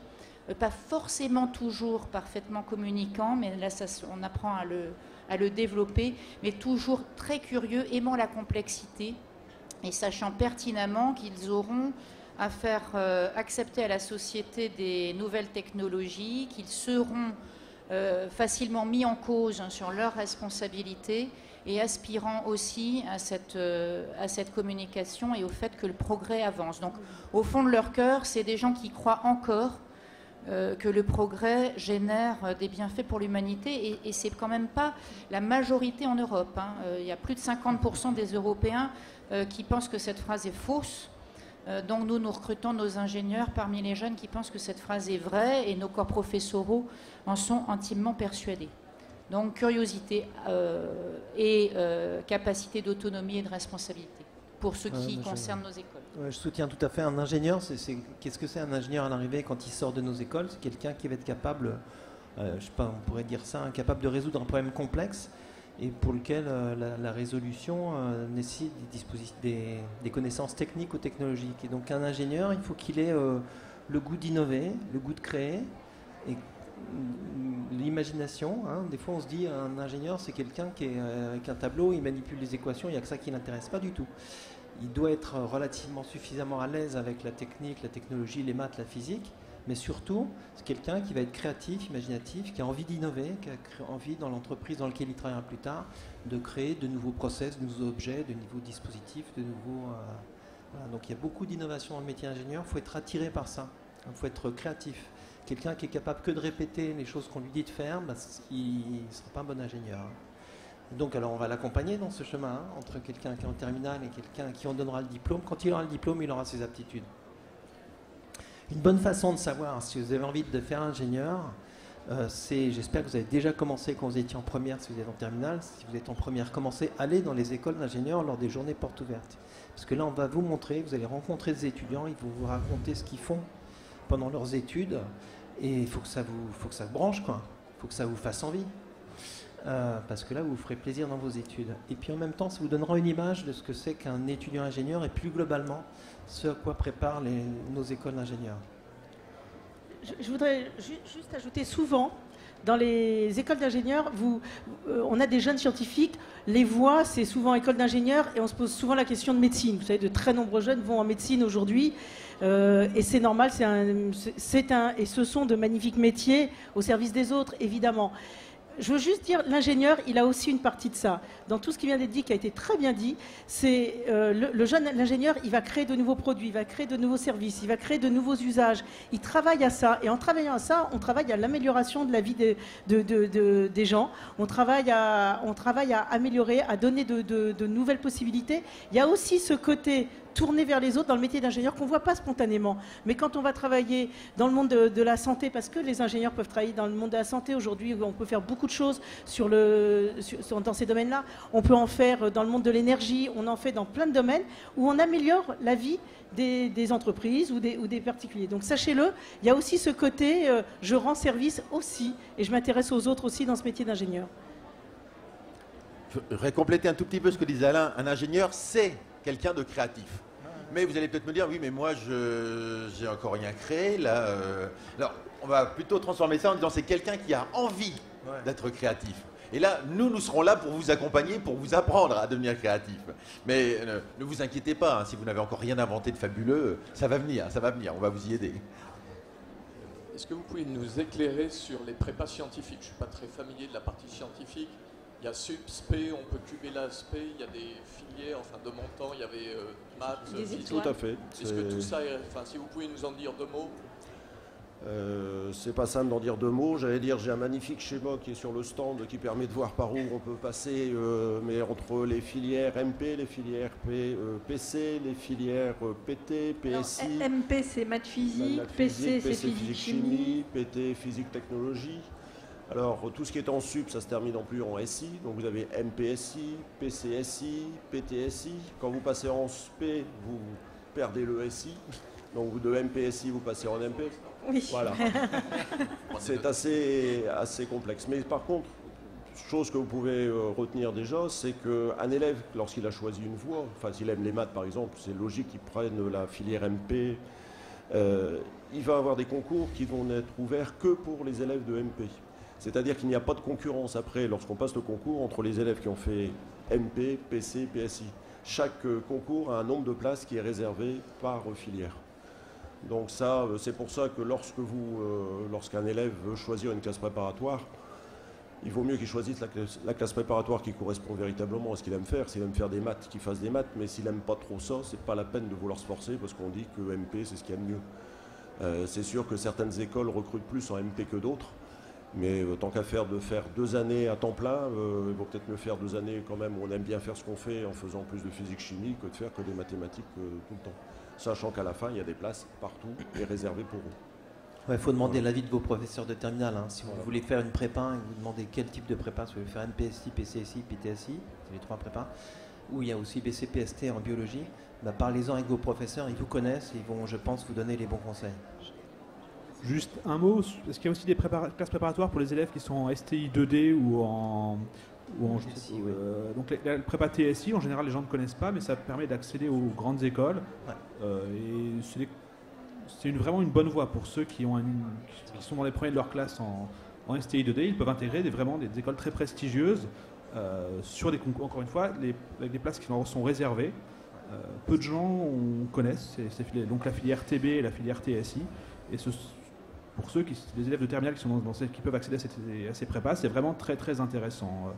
Pas forcément toujours parfaitement communicants, mais là on apprend à le développer, mais toujours très curieux, aimant la complexité et sachant pertinemment qu'ils auront à faire accepter à la société des nouvelles technologies, qu'ils seront facilement mis en cause sur leurs responsabilités et aspirant aussi à cette communication et au fait que le progrès avance. Donc au fond de leur cœur, c'est des gens qui croient encore que le progrès génère des bienfaits pour l'humanité et c'est quand même pas la majorité en Europe. Hein. Il y a plus de 50% des Européens qui pensent que cette phrase est fausse. Donc nous recrutons nos ingénieurs parmi les jeunes qui pensent que cette phrase est vraie et nos corps professoraux en sont intimement persuadés. Donc curiosité et capacité d'autonomie et de responsabilité pour ce qui concerne nos écoles. Ouais, je soutiens tout à fait. Un ingénieur, qu'est-ce que c'est un ingénieur à l'arrivée quand il sort de nos écoles? C'est quelqu'un qui va être capable, je sais pas, on pourrait dire ça, capable de résoudre un problème complexe et pour lequel la résolution nécessite des connaissances techniques ou technologiques. Et donc un ingénieur, il faut qu'il ait le goût d'innover, le goût de créer et l'imagination. Hein. Des fois on se dit un ingénieur c'est quelqu'un qui est avec un tableau, il manipule les équations, il n'y a que ça qui l'intéresse, pas du tout. Il doit être relativement suffisamment à l'aise avec la technique, la technologie, les maths, la physique, mais surtout c'est quelqu'un qui va être créatif, imaginatif, qui a envie d'innover, qui a envie dans l'entreprise dans laquelle il travaillera plus tard de créer de nouveaux process, de nouveaux objets, de nouveaux dispositifs, de nouveaux... Voilà. Donc il y a beaucoup d'innovation dans le métier ingénieur, il faut être attiré par ça, il faut être créatif. Quelqu'un qui est capable que de répéter les choses qu'on lui dit de faire, il ne sera pas un bon ingénieur. Donc alors on va l'accompagner dans ce chemin, entre quelqu'un qui est en terminale et quelqu'un qui en donnera le diplôme. Quand il aura le diplôme, il aura ses aptitudes. Une bonne façon de savoir si vous avez envie de faire ingénieur, j'espère que vous avez déjà commencé quand vous étiez en première, si vous êtes en terminale. Si vous êtes en première, commencez à aller dans les écoles d'ingénieurs lors des journées portes ouvertes. Parce que là, on va vous montrer, vous allez rencontrer des étudiants, ils vont vous raconter ce qu'ils font pendant leurs études. Et il faut que ça vous branche, quoi. Il faut que ça vous fasse envie. Parce que là, vous vous ferez plaisir dans vos études. Et puis en même temps, ça vous donnera une image de ce que c'est qu'un étudiant ingénieur et plus globalement, ce à quoi préparent nos écoles d'ingénieurs. Je voudrais juste ajouter, souvent, dans les écoles d'ingénieurs, on a des jeunes scientifiques, les voies, c'est souvent école d'ingénieurs, et on se pose souvent la question de médecine. Vous savez, de très nombreux jeunes vont en médecine aujourd'hui, et c'est normal, et ce sont de magnifiques métiers au service des autres, évidemment. Je veux juste dire, l'ingénieur, il a aussi une partie de ça. Dans tout ce qui vient d'être dit, qui a été très bien dit, c'est l'ingénieur, il va créer de nouveaux produits, il va créer de nouveaux services, il va créer de nouveaux usages. Il travaille à ça. Et en travaillant à ça, on travaille à l'amélioration de la vie des gens. On travaille à améliorer, à donner de nouvelles possibilités. Il y a aussi ce côté tourner vers les autres dans le métier d'ingénieur qu'on ne voit pas spontanément. Mais quand on va travailler dans le monde de la santé, parce que les ingénieurs peuvent travailler dans le monde de la santé aujourd'hui, on peut faire beaucoup de choses dans ces domaines-là. On peut en faire dans le monde de l'énergie, on en fait dans plein de domaines où on améliore la vie des entreprises ou des particuliers. Donc sachez-le, il y a aussi ce côté je rends service aussi et je m'intéresse aux autres aussi dans ce métier d'ingénieur. Je voudrais compléter un tout petit peu ce que disait Alain. Un ingénieur, c'est quelqu'un de créatif. Mais vous allez peut-être me dire, oui, mais moi, j'ai encore rien créé. Là, alors, on va plutôt transformer ça en disant, c'est quelqu'un qui a envie d'être créatif. Et là, nous serons là pour vous accompagner, pour vous apprendre à devenir créatif. Mais ne vous inquiétez pas, hein, si vous n'avez encore rien inventé de fabuleux, ça va venir, on va vous y aider. Est-ce que vous pouvez nous éclairer sur les prépas scientifiques? Je ne suis pas très familier de la partie scientifique. Il y a SUP, SP, on peut cuber la SP, il y a des filières, enfin de mon temps, il y avait maths, physique. Tout à fait. Est-ce que tout ça, enfin si vous pouvez nous en dire 2 mots? C'est pas simple d'en dire 2 mots. J'allais dire, j'ai un magnifique schéma qui est sur le stand qui permet de voir par où on peut passer, mais entre les filières MP, les filières PC, les filières PT, PSI. Alors, MP c'est maths physique, PC c'est physique chimie, PT physique technologie. Alors, tout ce qui est en sup, ça se termine en plus en SI. Donc, vous avez MPSI, PCSI, PTSI. Quand vous passez en SP, vous perdez le SI. Donc, de MPSI, vous passez en MP. Oui. Voilà. C'est assez complexe. Mais par contre, chose que vous pouvez retenir déjà, c'est qu'un élève, lorsqu'il a choisi une voie, enfin, s'il aime les maths, par exemple, c'est logique qu'il prenne la filière MP. Il va avoir des concours qui vont n'être ouverts que pour les élèves de MP. C'est-à-dire qu'il n'y a pas de concurrence après, lorsqu'on passe le concours, entre les élèves qui ont fait MP, PC, PSI. Chaque concours a un nombre de places qui est réservé par filière. Donc ça, c'est pour ça que lorsqu'un élève veut choisir une classe préparatoire, il vaut mieux qu'il choisisse la classe préparatoire qui correspond véritablement à ce qu'il aime faire. S'il aime faire des maths, qu'il fasse des maths, mais s'il n'aime pas trop ça, c'est pas la peine de vouloir se forcer parce qu'on dit que MP, c'est ce qu'il y a de mieux. C'est sûr que certaines écoles recrutent plus en MP que d'autres. Mais tant qu'à faire 2 années à temps plein, il vaut peut-être mieux faire 2 années quand même où on aime bien faire ce qu'on fait en faisant plus de physique-chimie que de faire que des mathématiques tout le temps. Sachant qu'à la fin, il y a des places partout et réservées pour eux. Il faut demander l'avis de vos professeurs de terminale. Hein. Si vous voulez faire une prépa et que vous demandez quel type de prépa, si vous voulez faire MPSI, PCSI, PTSI, c'est les 3 prépas, ou il y a aussi BCPST en biologie, parlez-en avec vos professeurs, ils vous connaissent, ils vont, je pense, vous donner les bons conseils. Juste un mot, est-ce qu'il y a aussi des classes préparatoires pour les élèves qui sont en STI 2D ou en TSI, oui. Donc la prépa TSI, en général, les gens ne connaissent pas, mais ça permet d'accéder aux grandes écoles. Ouais. Et c'est vraiment une bonne voie pour ceux qui sont dans les premiers de leur classe en STI 2D. Ils peuvent intégrer vraiment des écoles très prestigieuses sur des concours, encore une fois, avec des places qui leur sont réservées. Peu de gens connaissent donc la filière TB et la filière TSI. Et pour les élèves de terminale qui peuvent accéder à ces prépas, c'est vraiment très très intéressant.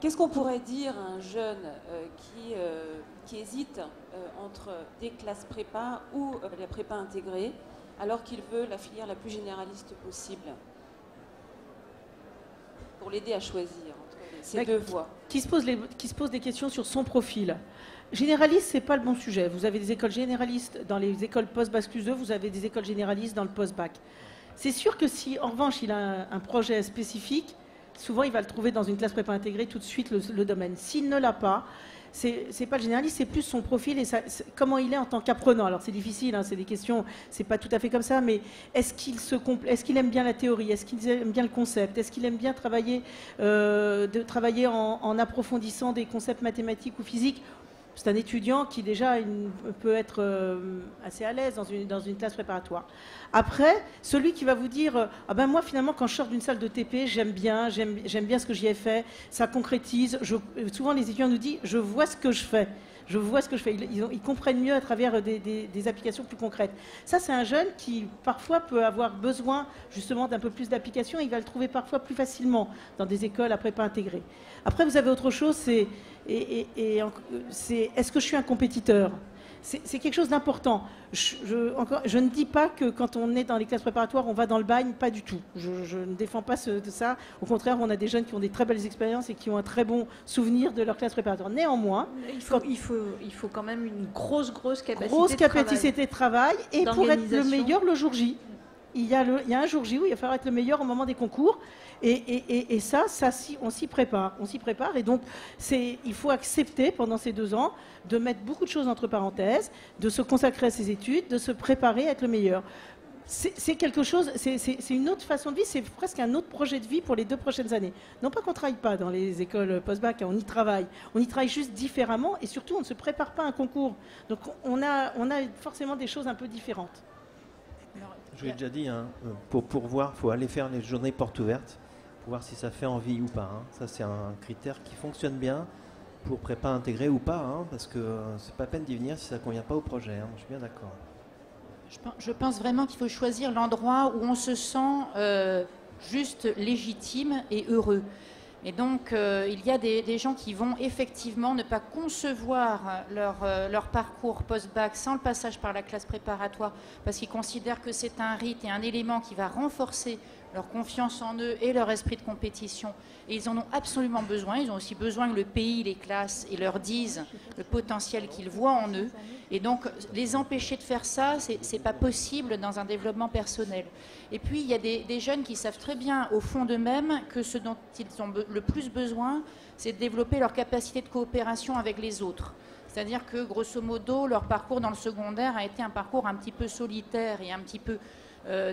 Qu'est-ce qu'on pourrait dire à un jeune qui hésite entre des classes prépa ou la prépa intégrée, alors qu'il veut la filière la plus généraliste possible, pour l'aider à choisir entre ces 2 voies? Qui se pose des questions sur son profil. Généraliste, ce n'est pas le bon sujet. Vous avez des écoles généralistes dans les écoles post-bac plus 2, vous avez des écoles généralistes dans le post-bac. C'est sûr que si, en revanche, il a un projet spécifique, souvent il va le trouver dans une classe prépa intégrée tout de suite le domaine. S'il ne l'a pas, c'est pas le généraliste, c'est plus son profil et comment il est en tant qu'apprenant. Alors c'est difficile, hein, c'est des questions, c'est pas tout à fait comme ça, mais est-ce qu'il aime bien la théorie, est-ce qu'il aime bien le concept, est-ce qu'il aime bien travailler en approfondissant des concepts mathématiques ou physiques? C'est un étudiant qui déjà peut être assez à l'aise dans une classe préparatoire. Après, celui qui va vous dire ah ben moi finalement quand je sors d'une salle de TP, j'aime bien ce que j'y ai fait, ça concrétise. Souvent les étudiants nous disent je vois ce que je fais. Je vois ce que je fais. Ils comprennent mieux à travers des applications plus concrètes. Ça, c'est un jeune qui, parfois, peut avoir besoin, justement, d'un peu plus d'applications. Il va le trouver parfois plus facilement dans des écoles à prépa intégrée. Après, vous avez autre chose, c'est est-ce que je suis un compétiteur ? c'est quelque chose d'important. Je ne dis pas que quand on est dans les classes préparatoires, on va dans le bagne, pas du tout. Je ne défends pas ça. Au contraire, on a des jeunes qui ont des très belles expériences et qui ont un très bon souvenir de leur classe préparatoire. Néanmoins, il faut quand même une grosse capacité de travail et pour être le meilleur le jour J. Il y a un jour J où il va falloir être le meilleur au moment des concours. Et ça, on s'y prépare. Et donc, il faut accepter pendant ces 2 ans de mettre beaucoup de choses entre parenthèses, de se consacrer à ses études, de se préparer à être le meilleur. C'est quelque chose, c'est une autre façon de vie, c'est presque un autre projet de vie pour les 2 prochaines années. Non pas qu'on ne travaille pas dans les écoles post-bac, on y travaille juste différemment et surtout on ne se prépare pas à un concours. Donc on a forcément des choses un peu différentes. Je l'ai déjà dit, hein, pour voir, il faut aller faire les journées portes ouvertes, pour voir si ça fait envie ou pas. Hein. Ça, c'est un critère qui fonctionne bien pour prépa intégrée ou pas, hein, parce que c'est pas peine d'y venir si ça ne convient pas au projet. Hein. Je suis bien d'accord. Je pense vraiment qu'il faut choisir l'endroit où on se sent juste légitime et heureux. Et donc, il y a des gens qui vont effectivement ne pas concevoir leur parcours post-bac sans le passage par la classe préparatoire parce qu'ils considèrent que c'est un rite et un élément qui va renforcer leur confiance en eux et leur esprit de compétition. Et ils en ont absolument besoin. Ils ont aussi besoin que le pays les classe et leur dise le potentiel qu'ils voient en eux. Et donc, les empêcher de faire ça, c'est pas possible dans un développement personnel. Et puis, il y a des jeunes qui savent très bien, au fond d'eux-mêmes, que ce dont ils ont le plus besoin, c'est de développer leur capacité de coopération avec les autres. C'est-à-dire que, grosso modo, leur parcours dans le secondaire a été un parcours un petit peu solitaire et un petit peu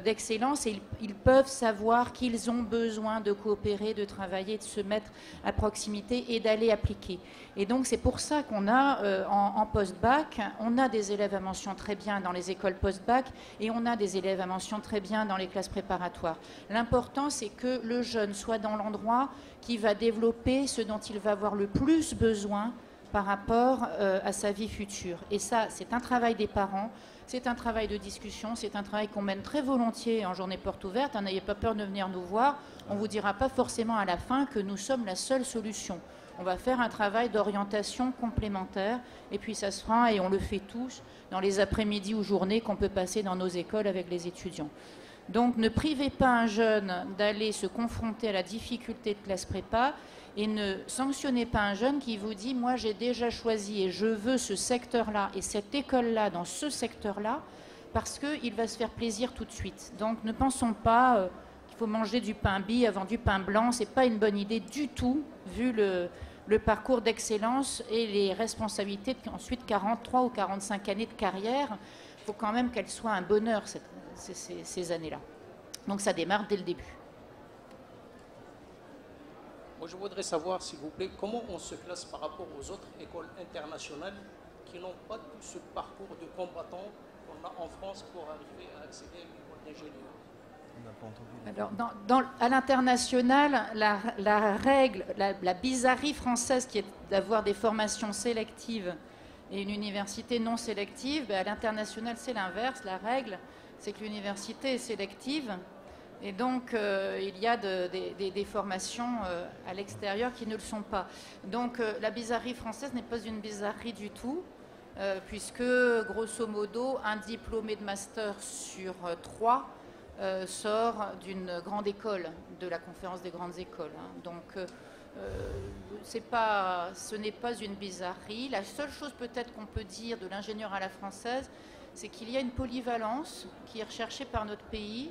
d'excellence, et ils peuvent savoir qu'ils ont besoin de coopérer, de travailler, de se mettre à proximité et d'aller appliquer. Et donc c'est pour ça qu'on a en post-bac, on a des élèves à mention très bien dans les écoles post-bac et on a des élèves à mention très bien dans les classes préparatoires. L'important c'est que le jeune soit dans l'endroit qui va développer ce dont il va avoir le plus besoin par rapport à sa vie future. Et ça, c'est un travail des parents. C'est un travail de discussion, c'est un travail qu'on mène très volontiers en journée porte ouverte. N'ayez pas peur de venir nous voir. On ne vous dira pas forcément à la fin que nous sommes la seule solution. On va faire un travail d'orientation complémentaire et puis ça se fera et on le fait tous dans les après-midi ou journées qu'on peut passer dans nos écoles avec les étudiants. Donc ne privez pas un jeune d'aller se confronter à la difficulté de classe prépa et ne sanctionnez pas un jeune qui vous dit « moi j'ai déjà choisi et je veux ce secteur-là et cette école-là dans ce secteur-là » parce qu'il va se faire plaisir tout de suite. Donc ne pensons pas qu'il faut manger du pain bis avant du pain blanc, ce n'est pas une bonne idée du tout vu le parcours d'excellence et les responsabilités ensuite 43 ou 45 années de carrière. Il faut quand même qu'elles soient un bonheur ces années-là. Donc ça démarre dès le début. Moi, je voudrais savoir, s'il vous plaît, comment on se classe par rapport aux autres écoles internationales qui n'ont pas tout ce parcours de combattant qu'on a en France pour arriver à accéder à une école d'ingénieur. Alors, à l'international, la règle, la bizarrerie française qui est d'avoir des formations sélectives et une université non sélective, à l'international, c'est l'inverse. La règle, c'est que l'université est sélective. Et donc, il y a des formations à l'extérieur qui ne le sont pas. Donc, la bizarrerie française n'est pas une bizarrerie du tout, puisque, grosso modo, un diplômé de master sur 3 sort d'une grande école, de la conférence des grandes écoles. Hein. Donc, ce n'est pas une bizarrerie. La seule chose peut-être qu'on peut dire de l'ingénieur à la française, c'est qu'il y a une polyvalence qui est recherchée par notre pays,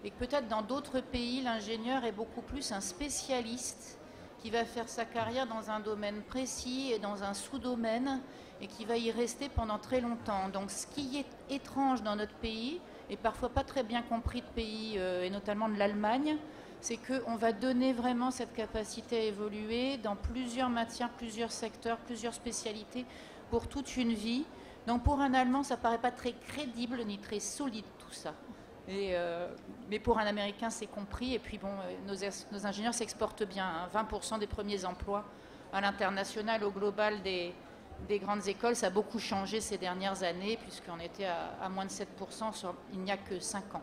et que peut-être dans d'autres pays, l'ingénieur est beaucoup plus un spécialiste qui va faire sa carrière dans un domaine précis et dans un sous-domaine et qui va y rester pendant très longtemps. Donc ce qui est étrange dans notre pays, et parfois pas très bien compris de pays, et notamment de l'Allemagne, c'est qu'on va donner vraiment cette capacité à évoluer dans plusieurs matières, plusieurs secteurs, plusieurs spécialités pour toute une vie. Donc pour un Allemand, ça ne paraît pas très crédible ni très solide tout ça. Mais pour un Américain, c'est compris. Et puis, bon, nos ingénieurs s'exportent bien. Hein. 20% des premiers emplois à l'international, au global des grandes écoles, ça a beaucoup changé ces dernières années, puisqu'on était à moins de 7%, il n'y a que 5 ans.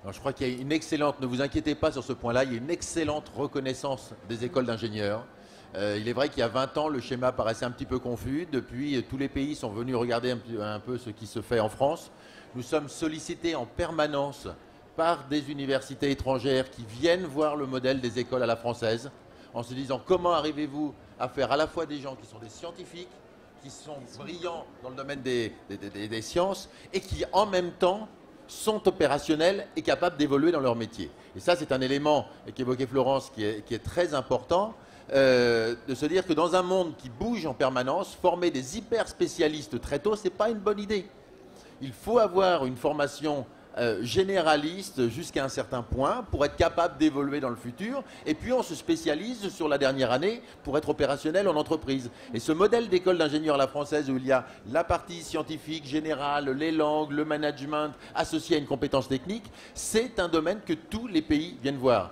Alors, je crois qu'il y a une excellente, ne vous inquiétez pas sur ce point-là, il y a une excellente reconnaissance des écoles d'ingénieurs. Il est vrai qu'il y a 20 ans, le schéma paraissait un petit peu confus. Depuis, tous les pays sont venus regarder un peu ce qui se fait en France. Nous sommes sollicités en permanence par des universités étrangères qui viennent voir le modèle des écoles à la française, en se disant comment arrivez-vous à faire à la fois des gens qui sont des scientifiques, qui sont brillants dans le domaine des sciences, et qui en même temps sont opérationnels et capables d'évoluer dans leur métier. Et ça, c'est un élément qu'évoquait Florence qui est très important, de se dire que dans un monde qui bouge en permanence, former des hyper spécialistes très tôt, ce n'est pas une bonne idée. Il faut avoir une formation généraliste jusqu'à un certain point pour être capable d'évoluer dans le futur, et puis on se spécialise sur la dernière année pour être opérationnel en entreprise. Et ce modèle d'école d'ingénieur à la française où il y a la partie scientifique, générale, les langues, le management associé à une compétence technique, c'est un domaine que tous les pays viennent voir.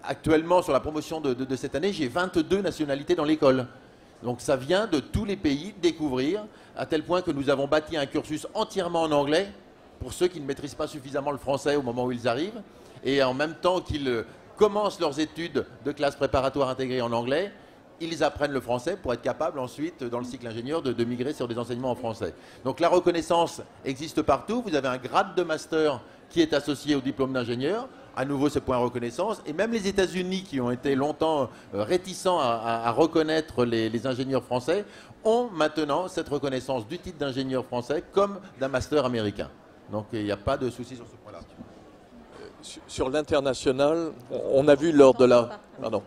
Actuellement, sur la promotion de cette année, j'ai 22 nationalités dans l'école. Donc ça vient de tous les pays découvrir, à tel point que nous avons bâti un cursus entièrement en anglais pour ceux qui ne maîtrisent pas suffisamment le français au moment où ils arrivent, et en même temps qu'ils commencent leurs études de classe préparatoire intégrée en anglais, ils apprennent le français pour être capables ensuite, dans le cycle ingénieur, de migrer sur des enseignements en français. Donc la reconnaissance existe partout. Vous avez un grade de master qui est associé au diplôme d'ingénieur. À nouveau, ce point reconnaissance. Et même les États-Unis, qui ont été longtemps réticents à reconnaître les ingénieurs français, ont maintenant cette reconnaissance du titre d'ingénieur français comme d'un master américain. Donc il n'y a pas de souci sur ce point-là. Sur l'international, on a vu lors de la... Pardon.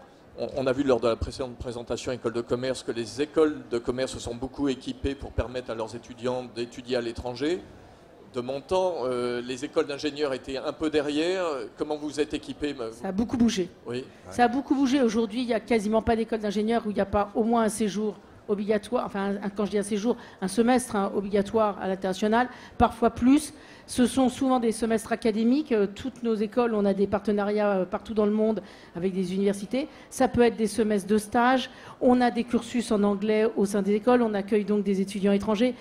On a vu lors de la précédente présentation école de commerce que les écoles de commerce se sont beaucoup équipées pour permettre à leurs étudiants d'étudier à l'étranger. De mon temps, les écoles d'ingénieurs étaient un peu derrière. Comment vous êtes équipés? Ça a beaucoup bougé. Oui. Ça a beaucoup bougé. Aujourd'hui, il n'y a quasiment pas d'école d'ingénieurs où il n'y a pas au moins un séjour obligatoire, enfin quand je dis un séjour, un semestre obligatoire à l'international, parfois plus. Ce sont souvent des semestres académiques. Toutes nos écoles, on a des partenariats partout dans le monde avec des universités. Ça peut être des semestres de stage. On a des cursus en anglais au sein des écoles. On accueille donc des étudiants étrangers.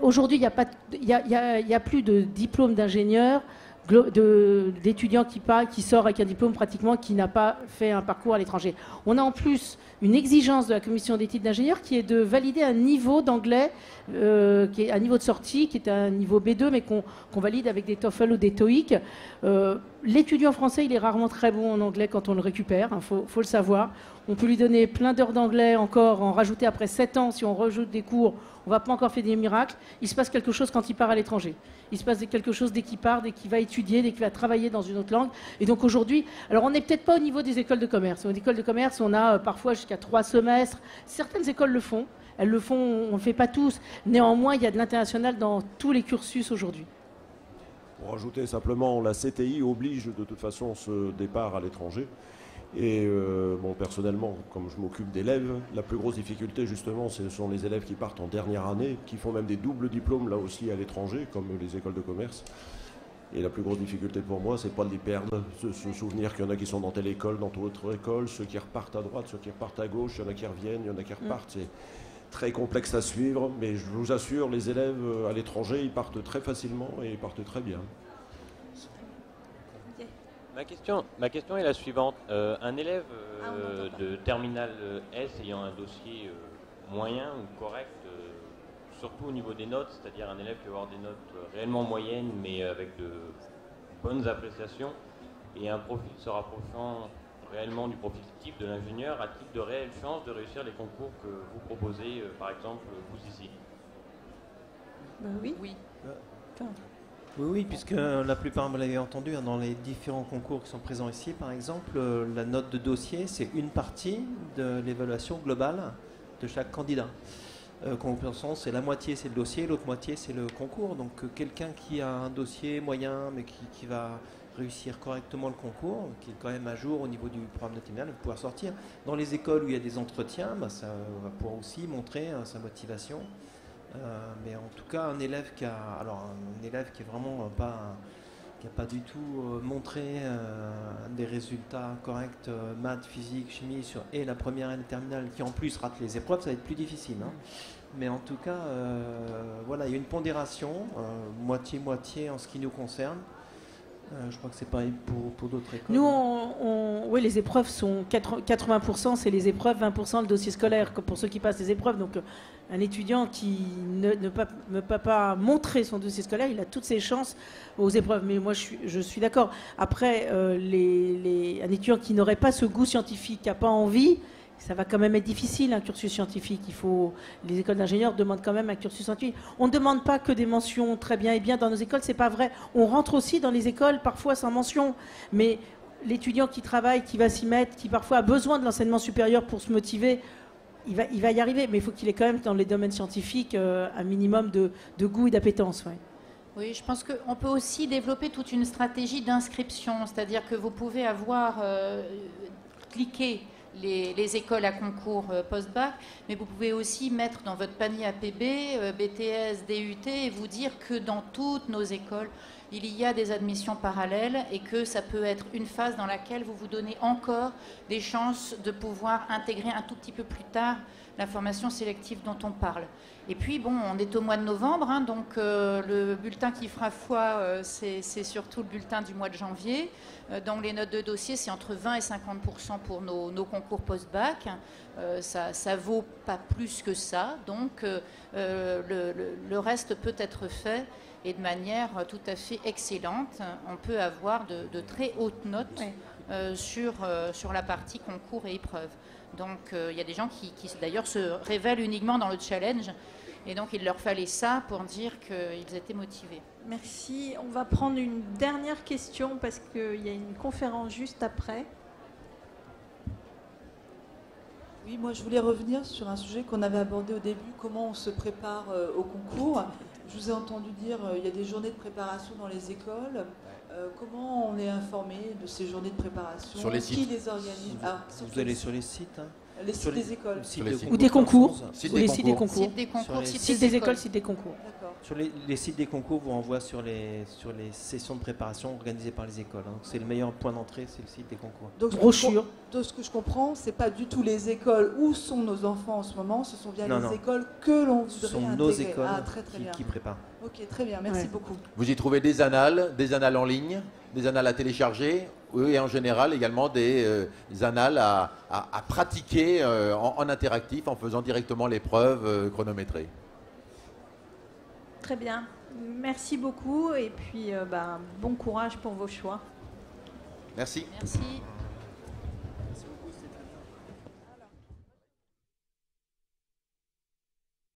Aujourd'hui, il n'y a plus de diplôme d'ingénieur, d'étudiants qui sort avec un diplôme pratiquement qui n'a pas fait un parcours à l'étranger. On a en plus une exigence de la commission d'études d'ingénieurs qui est de valider un niveau d'anglais, qui est un niveau de sortie, qui est un niveau B2, mais qu'on valide avec des TOEFL ou des TOEIC. L'étudiant français, il est rarement très bon en anglais quand on le récupère, faut le savoir. On peut lui donner plein d'heures d'anglais encore, en rajouter après 7 ans, si on rajoute des cours, on ne va pas encore faire des miracles. Il se passe quelque chose quand il part à l'étranger. Il se passe quelque chose dès qu'il part, dès qu'il va étudier, dès qu'il va travailler dans une autre langue. Et donc aujourd'hui, alors on n'est peut-être pas au niveau des écoles de commerce. Aux écoles de commerce, on a parfois jusqu'à 3 semestres. Certaines écoles le font. Elles le font, on ne le fait pas tous. Néanmoins, il y a de l'international dans tous les cursus aujourd'hui. Pour ajouter simplement, la CTI oblige de toute façon ce départ à l'étranger. Et bon, personnellement, comme je m'occupe d'élèves, la plus grosse difficulté justement, ce sont les élèves qui partent en dernière année, qui font même des doubles diplômes là aussi à l'étranger, comme les écoles de commerce. Et la plus grosse difficulté pour moi, c'est pas de les perdre, se souvenir qu'il y en a qui sont dans telle école, dans telle autre école, ceux qui repartent à droite, ceux qui repartent à gauche, il y en a qui reviennent, il y en a qui repartent. C'est très complexe à suivre, mais je vous assure, les élèves à l'étranger, ils partent très facilement et ils partent très bien. Ma question est la suivante. Un élève de terminale S ayant un dossier moyen ou correct, surtout au niveau des notes, c'est-à-dire un élève qui va avoir des notes réellement moyennes mais avec de bonnes appréciations, et un profil se rapprochant réellement du profil type de l'ingénieur, a-t-il de réelles chances de réussir les concours que vous proposez, par exemple, vous ici? Oui. Oui, puisque la plupart, vous l'avez entendu, dans les différents concours qui sont présents ici, par exemple, la note de dossier, c'est une partie de l'évaluation globale de chaque candidat. Compensant, c'est la moitié, c'est le dossier, l'autre moitié, c'est le concours. Donc quelqu'un qui a un dossier moyen, mais qui va réussir correctement le concours, qui est quand même à jour au niveau du programme de terminale, va pouvoir sortir. Dans les écoles où il y a des entretiens, ça va pouvoir aussi montrer sa motivation. Mais en tout cas, un élève qui est vraiment qui n'a pas du tout montré des résultats corrects maths, physique, chimie et la première année terminale, qui en plus rate les épreuves, ça va être plus difficile. Hein. Mais en tout cas, voilà, il y a une pondération, moitié-moitié en ce qui nous concerne. Je crois que c'est pareil pour d'autres écoles. Nous, oui, les épreuves sont 80%, c'est les épreuves, 20% le dossier scolaire, comme pour ceux qui passent les épreuves. Donc, un étudiant qui ne peut pas montrer son dossier scolaire, il a toutes ses chances aux épreuves. Mais moi, je suis d'accord. Après, un étudiant qui n'aurait pas ce goût scientifique, qui n'a pas envie, ça va quand même être difficile, un cursus scientifique. Les écoles d'ingénieurs demandent quand même un cursus scientifique. On ne demande pas que des mentions très bien et bien dans nos écoles, c'est pas vrai. On rentre aussi dans les écoles parfois sans mention. Mais l'étudiant qui travaille, qui va s'y mettre, qui parfois a besoin de l'enseignement supérieur pour se motiver, il va y arriver. Mais il faut qu'il ait quand même dans les domaines scientifiques un minimum de goût et d'appétence. Ouais. Oui, je pense qu'on peut aussi développer toute une stratégie d'inscription. C'est-à-dire que vous pouvez avoir cliqué les écoles à concours post-bac, mais vous pouvez aussi mettre dans votre panier APB, BTS, DUT, et vous dire que dans toutes nos écoles, il y a des admissions parallèles et que ça peut être une phase dans laquelle vous vous donnez encore des chances de pouvoir intégrer un tout petit peu plus tard la formation sélective dont on parle. Et puis, bon, on est au mois de novembre, hein, donc le bulletin qui fera foi, c'est surtout le bulletin du mois de janvier. Dans les notes de dossier, c'est entre 20 et 50% pour nos concours post-bac. Ça vaut pas plus que ça, donc le reste peut être fait et de manière tout à fait excellente. On peut avoir de très hautes notes sur la partie concours et épreuves. Donc il y a des gens qui d'ailleurs se révèlent uniquement dans le challenge, et donc il leur fallait ça pour dire qu'ils étaient motivés. Merci. On va prendre une dernière question parce qu'il y a une conférence juste après. Oui, moi je voulais revenir sur un sujet qu'on avait abordé au début, comment on se prépare au concours. Je vous ai entendu dire il y a des journées de préparation dans les écoles. Comment on est informé de ces journées de préparation? Sur les sites. Qui les organise? Vous allez sur les sites, hein. Les sites des écoles. Ou des concours. Sites Ou les sites des concours. Sites des concours, Sites des écoles, sites des concours. D'accord. Sur les sites des concours, vous renvoie sur les sessions de préparation organisées par les écoles. Hein. C'est le meilleur point d'entrée, c'est le site des concours. Donc, brochure. De ce que je comprends, c'est pas du tout les écoles où sont nos enfants en ce moment, ce sont bien les écoles que l'on voudrait ce sont intégrer. nos écoles très bien. qui préparent. Ok, très bien, merci beaucoup. Vous y trouvez des annales en ligne, des annales à télécharger, et en général également des annales à pratiquer en interactif, en faisant directement l'épreuve chronométrée. Très bien. Merci beaucoup et puis bon courage pour vos choix. Merci. Merci.